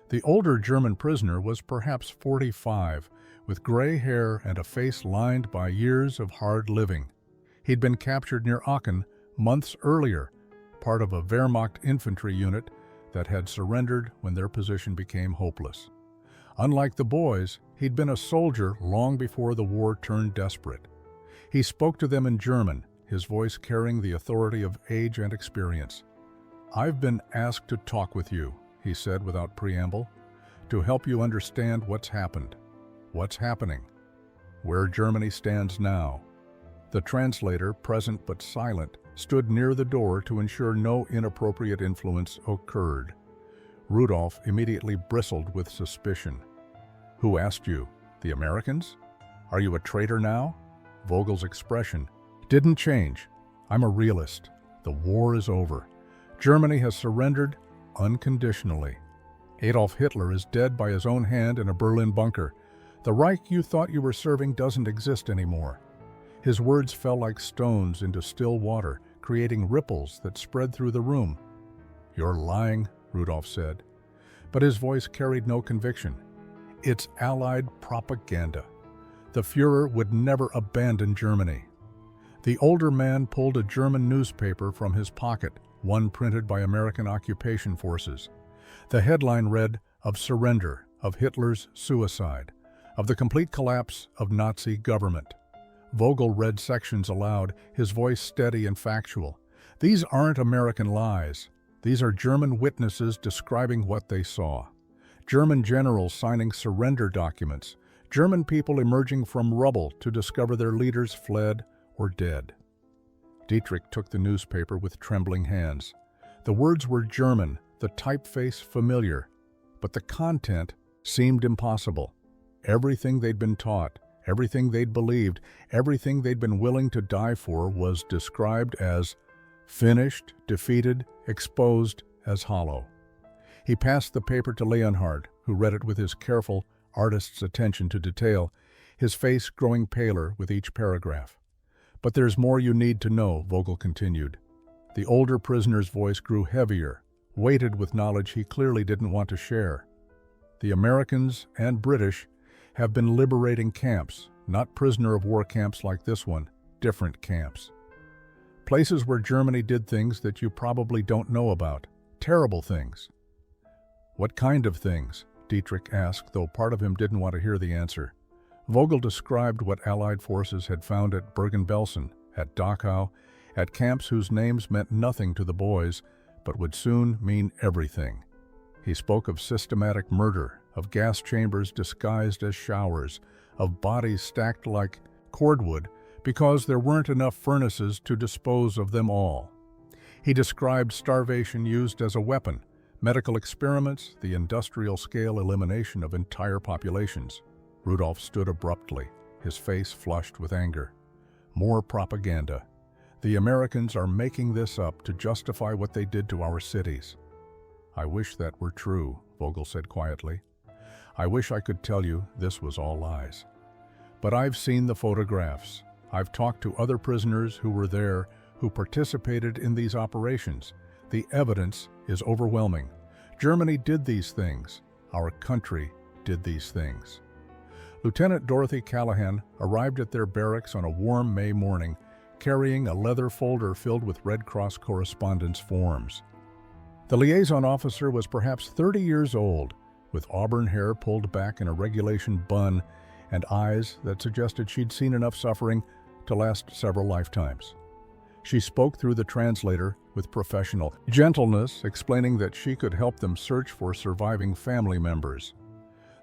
The older German prisoner was perhaps 45, with gray hair and a face lined by years of hard living. He'd been captured near Aachen months earlier, part of a Wehrmacht infantry unit that had surrendered when their position became hopeless. Unlike the boys, he'd been a soldier long before the war turned desperate. He spoke to them in German, his voice carrying the authority of age and experience. "I've been asked to talk with you," he said without preamble, "to help you understand what's happened, what's happening, where Germany stands now." The translator, present but silent, stood near the door to ensure no inappropriate influence occurred. Rudolf immediately bristled with suspicion. "Who asked you? The Americans? Are you a traitor now?" Vogel's expression didn't change. "I'm a realist. The war is over. Germany has surrendered unconditionally. Adolf Hitler is dead by his own hand in a Berlin bunker. The Reich you thought you were serving doesn't exist anymore." His words fell like stones into still water, creating ripples that spread through the room. "You're lying," Rudolf said, but his voice carried no conviction. "It's Allied propaganda. The Führer would never abandon Germany." The older man pulled a German newspaper from his pocket, one printed by American occupation forces. The headline read, "Of surrender, of Hitler's suicide, of the complete collapse of Nazi government." Vogel read sections aloud, his voice steady and factual. "These aren't American lies. These are German witnesses describing what they saw. German generals signing surrender documents. German people emerging from rubble to discover their leaders fled or dead." Dietrich took the newspaper with trembling hands. The words were German, the typeface familiar, but the content seemed impossible. Everything they'd been taught, everything they'd believed, everything they'd been willing to die for was described as finished, defeated, exposed as hollow. He passed the paper to Leonhard, who read it with his careful artist's attention to detail, his face growing paler with each paragraph. "But there's more you need to know," Vogel continued. The older prisoner's voice grew heavier, weighted with knowledge he clearly didn't want to share. "The Americans and British have been liberating camps, not prisoner-of-war camps like this one, different camps. Places where Germany did things that you probably don't know about, terrible things." "What kind of things?" Dietrich asked, though part of him didn't want to hear the answer. Vogel described what Allied forces had found at Bergen-Belsen, at Dachau, at camps whose names meant nothing to the boys, but would soon mean everything. He spoke of systematic murder, of gas chambers disguised as showers, of bodies stacked like cordwood because there weren't enough furnaces to dispose of them all. He described starvation used as a weapon, medical experiments, the industrial-scale elimination of entire populations. Rudolf stood abruptly, his face flushed with anger. "More propaganda. The Americans are making this up to justify what they did to our cities." "I wish that were true," Vogel said quietly. "I wish I could tell you this was all lies. But I've seen the photographs. I've talked to other prisoners who were there, who participated in these operations. The evidence is overwhelming. Germany did these things. Our country did these things." Lieutenant Dorothy Callahan arrived at their barracks on a warm May morning, carrying a leather folder filled with Red Cross correspondence forms. The liaison officer was perhaps 30 years old, with auburn hair pulled back in a regulation bun and eyes that suggested she'd seen enough suffering to last several lifetimes. She spoke through the translator with professional gentleness, explaining that she could help them search for surviving family members.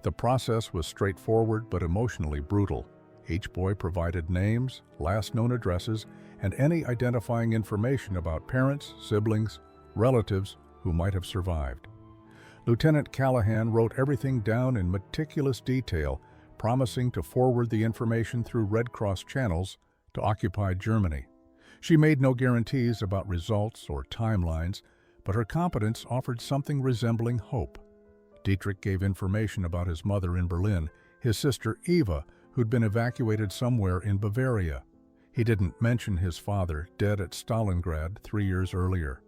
The process was straightforward but emotionally brutal. Each boy provided names, last known addresses, and any identifying information about parents, siblings, relatives who might have survived. Lieutenant Callahan wrote everything down in meticulous detail, promising to forward the information through Red Cross channels to occupied Germany. She made no guarantees about results or timelines, but her competence offered something resembling hope. Dietrich gave information about his mother in Berlin, his sister Eva, who'd been evacuated somewhere in Bavaria. He didn't mention his father, dead at Stalingrad 3 years earlier.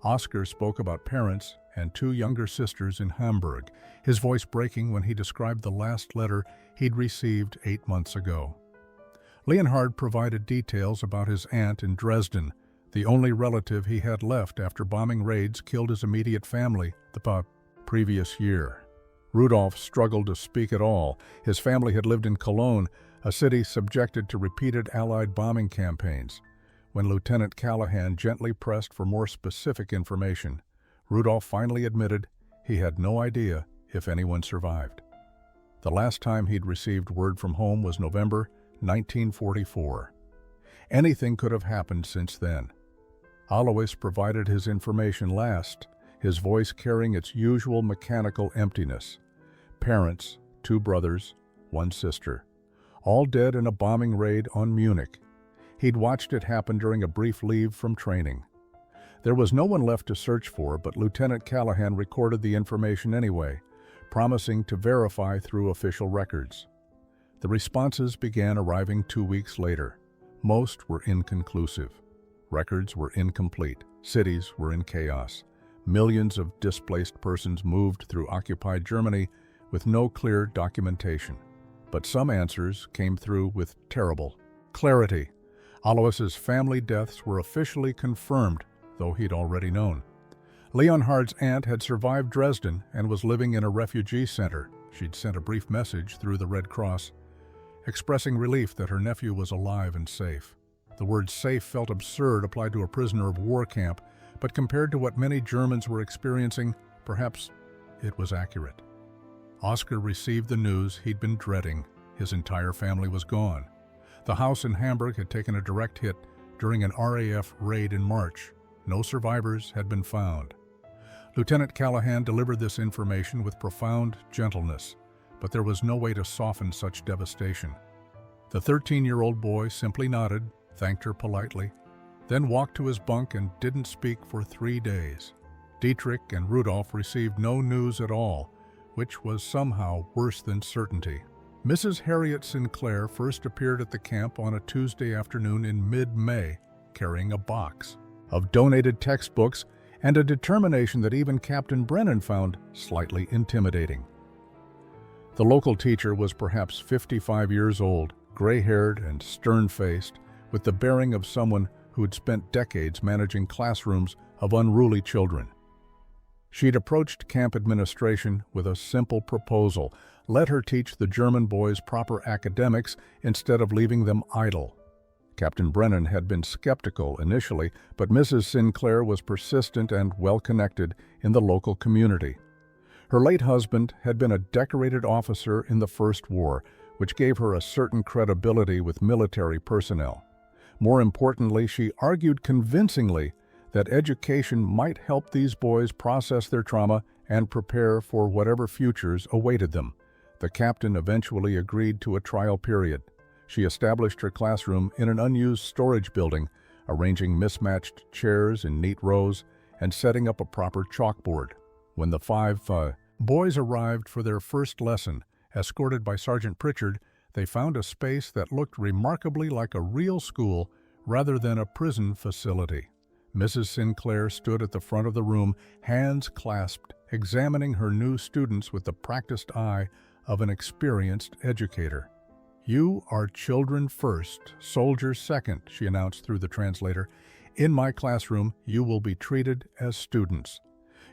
Oscar spoke about parents and 2 younger sisters in Hamburg, his voice breaking when he described the last letter he'd received 8 months ago. Leonhard provided details about his aunt in Dresden, the only relative he had left after bombing raids killed his immediate family the previous year. Rudolf struggled to speak at all. His family had lived in Cologne, a city subjected to repeated Allied bombing campaigns. When Lieutenant Callahan gently pressed for more specific information, Rudolf finally admitted he had no idea if anyone survived. The last time he'd received word from home was November 1944. Anything could have happened since then. Alois provided his information last, his voice carrying its usual mechanical emptiness. Parents, 2 brothers, 1 sister, all dead in a bombing raid on Munich. He'd watched it happen during a brief leave from training. There was no one left to search for, but Lieutenant Callahan recorded the information anyway, promising to verify through official records. The responses began arriving 2 weeks later. Most were inconclusive. Records were incomplete. Cities were in chaos. Millions of displaced persons moved through occupied Germany with no clear documentation. But some answers came through with terrible clarity. Alois's family deaths were officially confirmed, though he'd already known. Leonhard's aunt had survived Dresden and was living in a refugee center. She'd sent a brief message through the Red Cross, expressing relief that her nephew was alive and safe. The word safe felt absurd applied to a prisoner of war camp, but compared to what many Germans were experiencing, perhaps it was accurate. Oscar received the news he'd been dreading. His entire family was gone. The house in Hamburg had taken a direct hit during an RAF raid in March. No survivors had been found. Lieutenant Callahan delivered this information with profound gentleness, but there was no way to soften such devastation. The 13-year-old boy simply nodded, thanked her politely, then walked to his bunk and didn't speak for 3 days. Dietrich and Rudolf received no news at all, which was somehow worse than certainty. Mrs. Harriet Sinclair first appeared at the camp on a Tuesday afternoon in mid-May, carrying a box of donated textbooks and a determination that even Captain Brennan found slightly intimidating. The local teacher was perhaps 55 years old, gray-haired and stern-faced, with the bearing of someone who had spent decades managing classrooms of unruly children. She'd approached camp administration with a simple proposal: let her teach the German boys proper academics instead of leaving them idle. Captain Brennan had been skeptical initially, but Mrs. Sinclair was persistent and well-connected in the local community. Her late husband had been a decorated officer in the First War, which gave her a certain credibility with military personnel. More importantly, she argued convincingly that education might help these boys process their trauma and prepare for whatever futures awaited them. The captain eventually agreed to a trial period. She established her classroom in an unused storage building, arranging mismatched chairs in neat rows and setting up a proper chalkboard. When the 5 boys arrived for their first lesson, escorted by Sergeant Pritchard, they found a space that looked remarkably like a real school rather than a prison facility. Mrs. Sinclair stood at the front of the room, hands clasped, examining her new students with the practiced eye of an experienced educator. "You are children first, soldiers second," she announced through the translator. "In my classroom, you will be treated as students.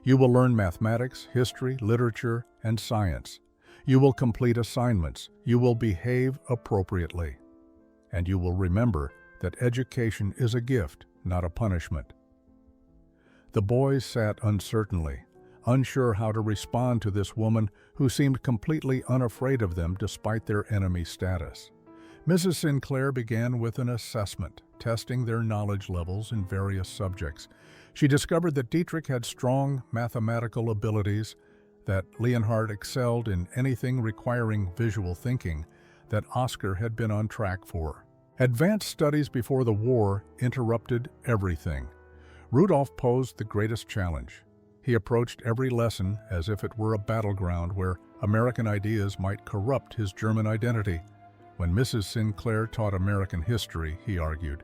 You will learn mathematics, history, literature, and science. You will complete assignments. You will behave appropriately. And you will remember that education is a gift, not a punishment. The boys sat uncertainly, unsure how to respond to this woman who seemed completely unafraid of them despite their enemy status. Mrs. Sinclair began with an assessment, testing their knowledge levels in various subjects. She discovered that Dietrich had strong mathematical abilities, that Leonhard excelled in anything requiring visual thinking, that Oscar had been on track for. Advanced studies before the war interrupted everything. Rudolf posed the greatest challenge. He approached every lesson as if it were a battleground where American ideas might corrupt his German identity. When Mrs. Sinclair taught American history, he argued.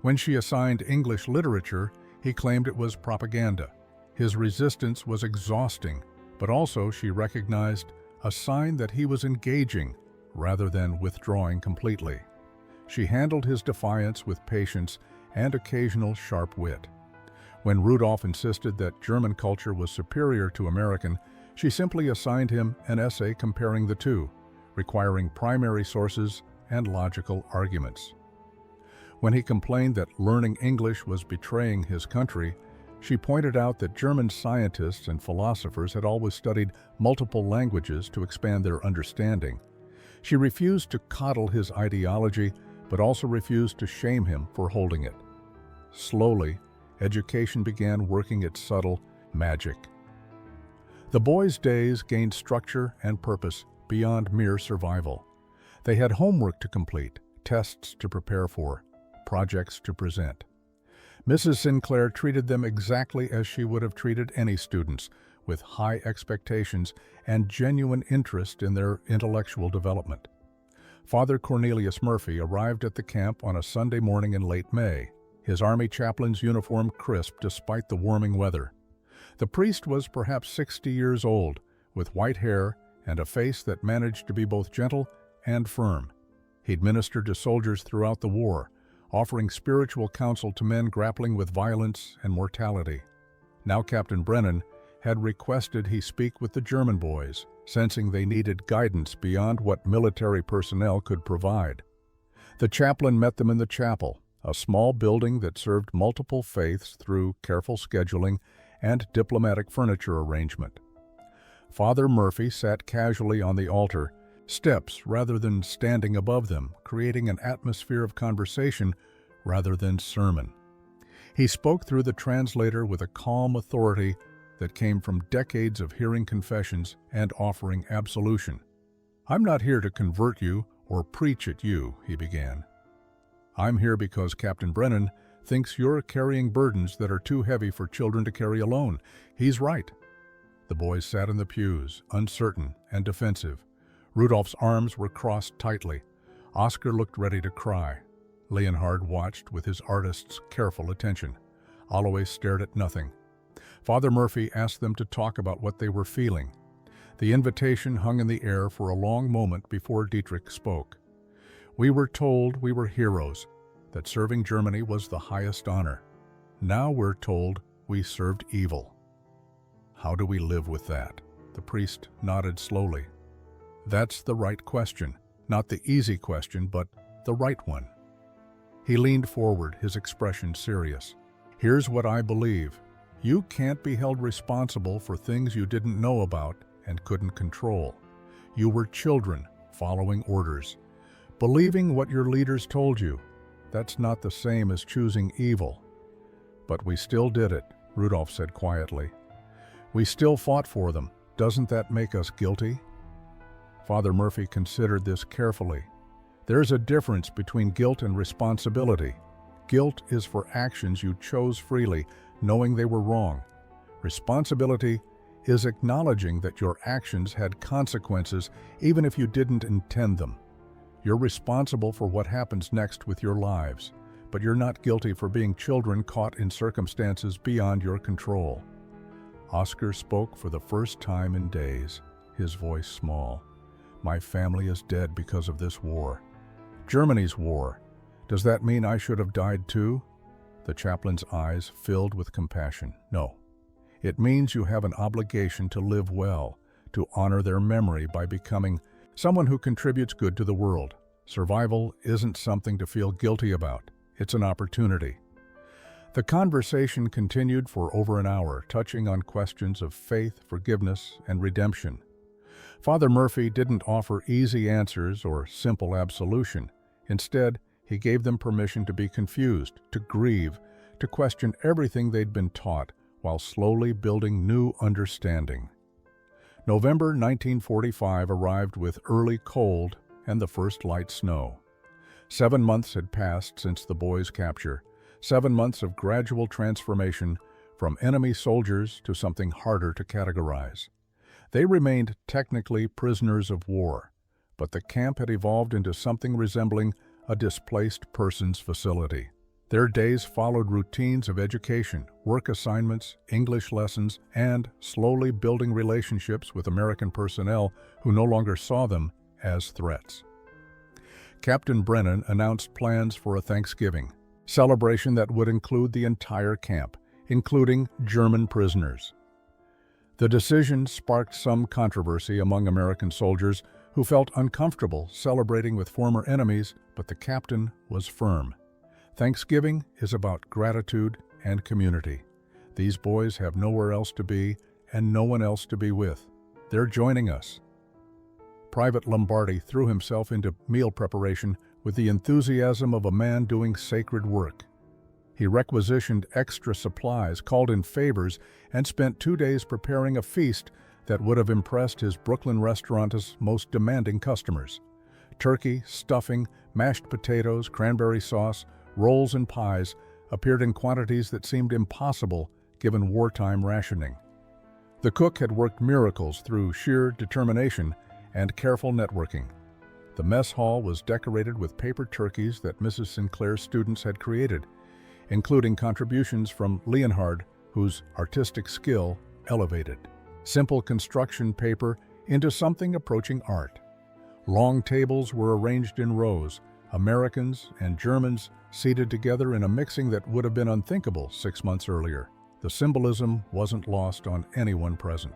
When she assigned English literature, he claimed it was propaganda. His resistance was exhausting, but also she recognized a sign that he was engaging rather than withdrawing completely. She handled his defiance with patience and occasional sharp wit. When Rudolf insisted that German culture was superior to American, she simply assigned him an essay comparing the two, requiring primary sources and logical arguments. When he complained that learning English was betraying his country, she pointed out that German scientists and philosophers had always studied multiple languages to expand their understanding. She refused to coddle his ideology, but also refused to shame him for holding it. Slowly, education began working its subtle magic. The boys' days gained structure and purpose beyond mere survival. They had homework to complete, tests to prepare for, projects to present. Mrs. Sinclair treated them exactly as she would have treated any students, with high expectations and genuine interest in their intellectual development. Father Cornelius Murphy arrived at the camp on a Sunday morning in late May, his army chaplain's uniform crisp despite the warming weather. The priest was perhaps 60 years old, with white hair and a face that managed to be both gentle and firm. He'd ministered to soldiers throughout the war, offering spiritual counsel to men grappling with violence and mortality. Now Captain Brennan had requested he speak with the German boys, sensing they needed guidance beyond what military personnel could provide. The chaplain met them in the chapel, a small building that served multiple faiths through careful scheduling and diplomatic furniture arrangement. Father Murphy sat casually on the altar, steps rather than standing above them, creating an atmosphere of conversation rather than sermon. He spoke through the translator with a calm authority that came from decades of hearing confessions and offering absolution. "I'm not here to convert you or preach at you," he began. "I'm here because Captain Brennan thinks you're carrying burdens that are too heavy for children to carry alone." He's right. The boys sat in the pews, uncertain and defensive. Rudolph's arms were crossed tightly. Oscar looked ready to cry. Leonhard watched with his artist's careful attention. Alois stared at nothing. Father Murphy asked them to talk about what they were feeling. The invitation hung in the air for a long moment before Dietrich spoke. "We were told we were heroes, that serving Germany was the highest honor. Now we're told we served evil. How do we live with that?" The priest nodded slowly. "That's the right question. Not the easy question, but the right one." He leaned forward, his expression serious. "Here's what I believe. You can't be held responsible for things you didn't know about and couldn't control. You were children, following orders, believing what your leaders told you. That's not the same as choosing evil." "But we still did it," Rudolf said quietly. "We still fought for them. Doesn't that make us guilty?" Father Murphy considered this carefully. "There's a difference between guilt and responsibility. Guilt is for actions you chose freely, knowing they were wrong. Responsibility is acknowledging that your actions had consequences even if you didn't intend them. You're responsible for what happens next with your lives, but you're not guilty for being children caught in circumstances beyond your control." Oscar spoke for the first time in days, his voice small. "My family is dead because of this war. Germany's war. Does that mean I should have died too?" The chaplain's eyes filled with compassion. "No. It means you have an obligation to live well, to honor their memory by becoming someone who contributes good to the world. Survival isn't something to feel guilty about. It's an opportunity. The conversation continued for over an hour, touching on questions of faith, forgiveness, and redemption. Father Murphy didn't offer easy answers or simple absolution. Instead, he gave them permission to be confused, to grieve, to question everything they'd been taught, while slowly building new understanding. November 1945 arrived with early cold and the first light snow. 7 months had passed since the boys' capture, 7 months of gradual transformation from enemy soldiers to something harder to categorize. They remained technically prisoners of war, but the camp had evolved into something resembling a displaced persons facility. Their days followed routines of education, work assignments, English lessons, and slowly building relationships with American personnel who no longer saw them as threats. Captain Brennan announced plans for a Thanksgiving celebration that would include the entire camp, including German prisoners. The decision sparked some controversy among American soldiers who felt uncomfortable celebrating with former enemies, but the captain was firm. Thanksgiving is about gratitude and community. These boys have nowhere else to be and no one else to be with. They're joining us. Private Lombardi threw himself into meal preparation with the enthusiasm of a man doing sacred work. He requisitioned extra supplies, called in favors, and spent 2 days preparing a feast that would have impressed his Brooklyn restaurant's most demanding customers. Turkey, stuffing, mashed potatoes, cranberry sauce, rolls and pies appeared in quantities that seemed impossible given wartime rationing. The cook had worked miracles through sheer determination and careful networking. The mess hall was decorated with paper turkeys that Mrs. Sinclair's students had created, including contributions from Leonhard, whose artistic skill elevated simple construction paper into something approaching art. Long tables were arranged in rows, Americans and Germans seated together in a mixing that would have been unthinkable 6 months earlier. The symbolism wasn't lost on anyone present.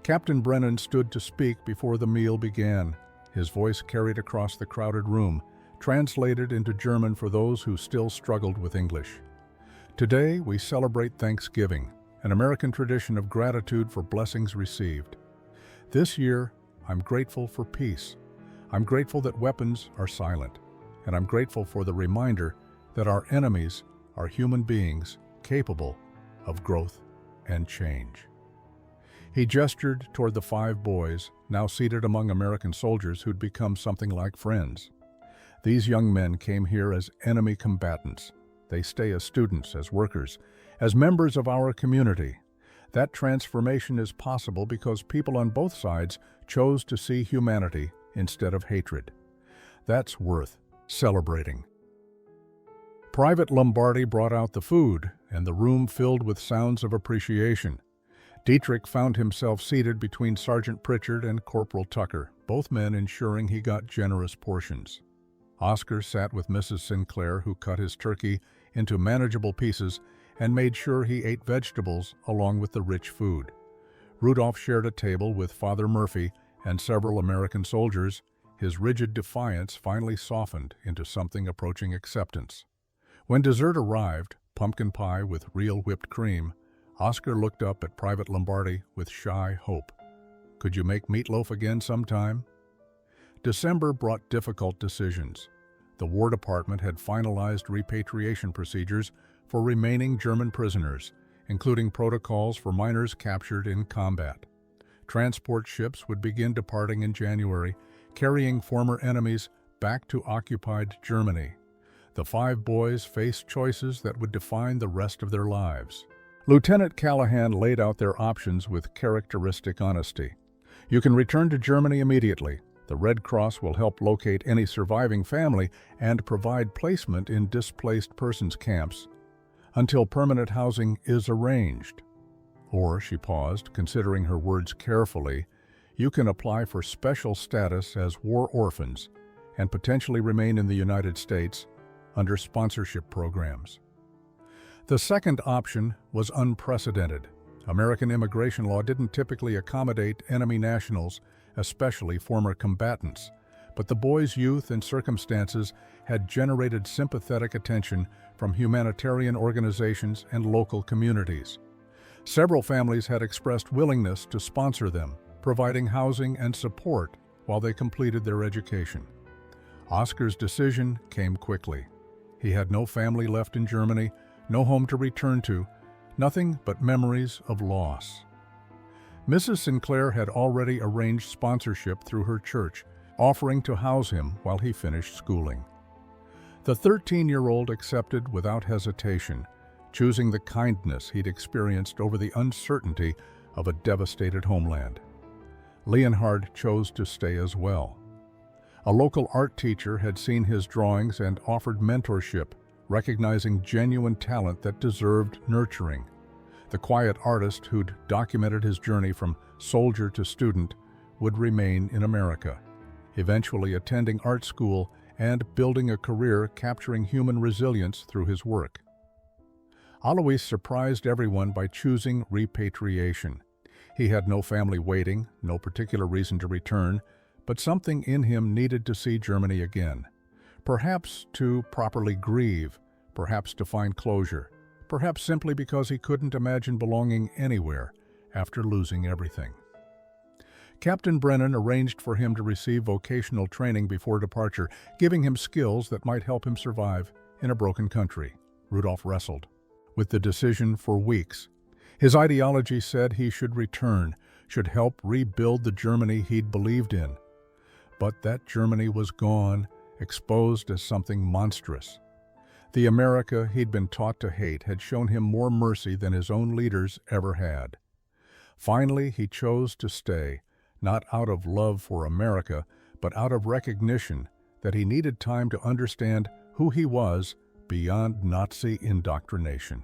Captain Brennan stood to speak before the meal began. His voice carried across the crowded room, translated into German for those who still struggled with English. Today, we celebrate Thanksgiving, an American tradition of gratitude for blessings received. This year, I'm grateful for peace. I'm grateful that weapons are silent, and I'm grateful for the reminder that our enemies are human beings capable of growth and change. He gestured toward the 5 boys, now seated among American soldiers who'd become something like friends. These young men came here as enemy combatants. They stay as students, as workers, as members of our community. That transformation is possible because people on both sides chose to see humanity instead of hatred. That's worth celebrating. Private Lombardi brought out the food, and the room filled with sounds of appreciation. Dietrich found himself seated between Sergeant Pritchard and Corporal Tucker, both men ensuring he got generous portions. Oscar sat with Mrs. Sinclair, who cut his turkey into manageable pieces and made sure he ate vegetables along with the rich food. Rudolph shared a table with Father Murphy and several American soldiers. His rigid defiance finally softened into something approaching acceptance. When dessert arrived, pumpkin pie with real whipped cream, Oscar looked up at Private Lombardi with shy hope. Could you make meatloaf again sometime? December brought difficult decisions. The War Department had finalized repatriation procedures for remaining German prisoners, including protocols for miners captured in combat. Transport ships would begin departing in January, carrying former enemies back to occupied Germany. The 5 boys faced choices that would define the rest of their lives. Lieutenant Callahan laid out their options with characteristic honesty. You can return to Germany immediately. The Red Cross will help locate any surviving family and provide placement in displaced persons camps until permanent housing is arranged. Or, she paused, considering her words carefully, you can apply for special status as war orphans and potentially remain in the United States under sponsorship programs. The second option was unprecedented. American immigration law didn't typically accommodate enemy nationals, especially former combatants, but the boy's youth and circumstances had generated sympathetic attention from humanitarian organizations and local communities. Several families had expressed willingness to sponsor them, providing housing and support while they completed their education. Oscar's decision came quickly. He had no family left in Germany, no home to return to, nothing but memories of loss. Mrs. Sinclair had already arranged sponsorship through her church, offering to house him while he finished schooling. The 13-year-old accepted without hesitation, choosing the kindness he'd experienced over the uncertainty of a devastated homeland. Leonhard chose to stay as well. A local art teacher had seen his drawings and offered mentorship, recognizing genuine talent that deserved nurturing. The quiet artist who'd documented his journey from soldier to student would remain in America, eventually attending art school and building a career capturing human resilience through his work. Alois surprised everyone by choosing repatriation. He had no family waiting, no particular reason to return, but something in him needed to see Germany again. Perhaps to properly grieve, perhaps to find closure, perhaps simply because he couldn't imagine belonging anywhere after losing everything. Captain Brennan arranged for him to receive vocational training before departure, giving him skills that might help him survive in a broken country. Rudolph wrestled with the decision for weeks. His ideology said he should return, should help rebuild the Germany he'd believed in. But that Germany was gone, exposed as something monstrous. The America he'd been taught to hate had shown him more mercy than his own leaders ever had. Finally, he chose to stay, not out of love for America, but out of recognition that he needed time to understand who he was beyond Nazi indoctrination.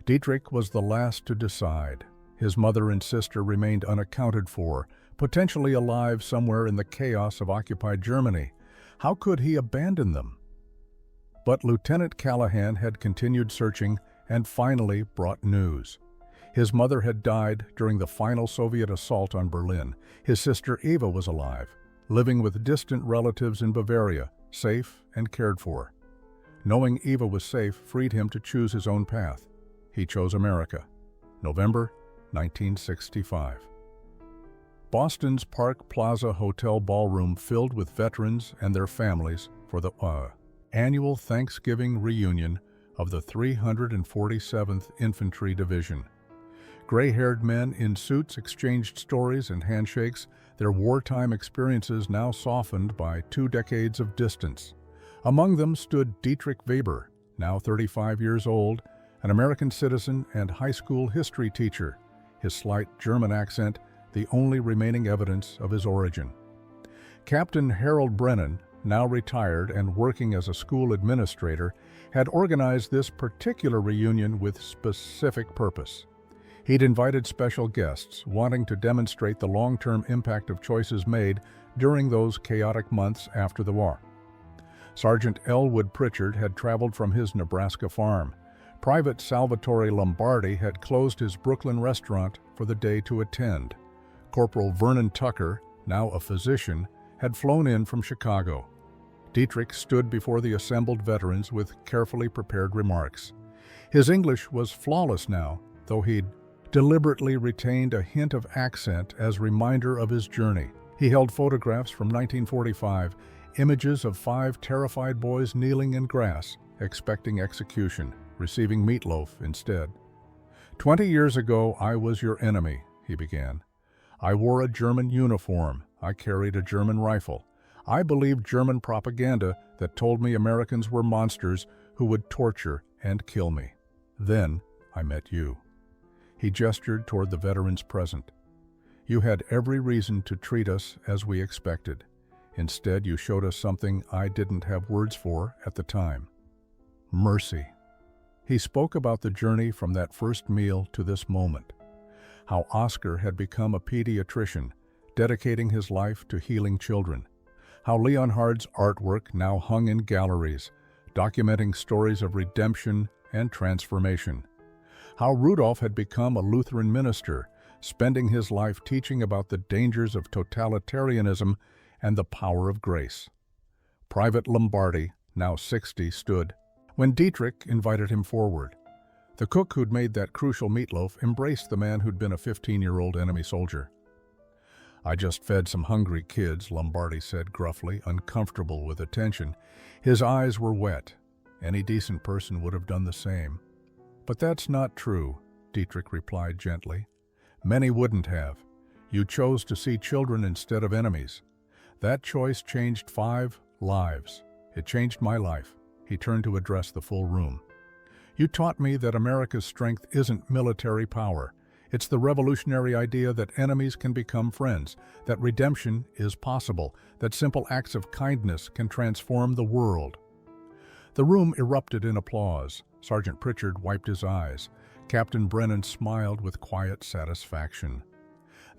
Dietrich was the last to decide. His mother and sister remained unaccounted for, potentially alive somewhere in the chaos of occupied Germany. How could he abandon them? But Lieutenant Callahan had continued searching and finally brought news. His mother had died during the final Soviet assault on Berlin. His sister Eva was alive, living with distant relatives in Bavaria, safe and cared for. Knowing Eva was safe freed him to choose his own path. He chose America. November 1965. Boston's Park Plaza Hotel ballroom filled with veterans and their families for the annual Thanksgiving reunion of the 347th Infantry Division. Gray-haired men in suits exchanged stories and handshakes, their wartime experiences now softened by 2 decades of distance. Among them stood Dietrich Weber, now 35 years old, an American citizen and high school history teacher, his slight German accent the only remaining evidence of his origin. Captain Harold Brennan, now retired and working as a school administrator, had organized this particular reunion with specific purpose. He'd invited special guests, wanting to demonstrate the long-term impact of choices made during those chaotic months after the war. Sergeant Elwood Pritchard had traveled from his Nebraska farm. Private Salvatore Lombardi had closed his Brooklyn restaurant for the day to attend. Corporal Vernon Tucker, now a physician, had flown in from Chicago. Dietrich stood before the assembled veterans with carefully prepared remarks. His English was flawless now, though he'd deliberately retained a hint of accent as reminder of his journey. He held photographs from 1945, images of 5 terrified boys kneeling in grass, expecting execution, receiving meatloaf instead. 20 years ago, I was your enemy, he began. I wore a German uniform. I carried a German rifle. I believed German propaganda that told me Americans were monsters who would torture and kill me. Then I met you. He gestured toward the veterans present. You had every reason to treat us as we expected. Instead, you showed us something I didn't have words for at the time. Mercy. He spoke about the journey from that first meal to this moment. How Oscar had become a pediatrician, dedicating his life to healing children. How Leonhard's artwork now hung in galleries, documenting stories of redemption and transformation. how Rudolf had become a Lutheran minister, spending his life teaching about the dangers of totalitarianism and the power of grace. Private Lombardi, now 60, stood when Dietrich invited him forward. The cook who'd made that crucial meatloaf embraced the man who'd been a 15-year-old enemy soldier. "I just fed some hungry kids," Lombardi said gruffly, uncomfortable with attention. His eyes were wet. Any decent person would have done the same. "But that's not true," Dietrich replied gently. "Many wouldn't have. You chose to see children instead of enemies. That choice changed 5 lives. It changed my life." He turned to address the full room. "You taught me that America's strength isn't military power. It's the revolutionary idea that enemies can become friends, that redemption is possible, that simple acts of kindness can transform the world." The room erupted in applause. Sergeant Pritchard wiped his eyes. Captain Brennan smiled with quiet satisfaction.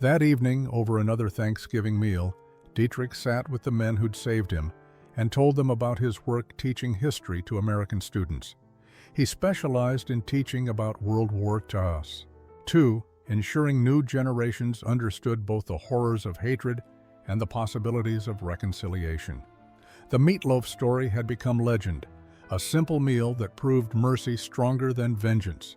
That evening, over another Thanksgiving meal, Dietrich sat with the men who'd saved him and told them about his work teaching history to American students. He specialized in teaching about World War II, ensuring new generations understood both the horrors of hatred and the possibilities of reconciliation. The meatloaf story had become legend, a simple meal that proved mercy stronger than vengeance.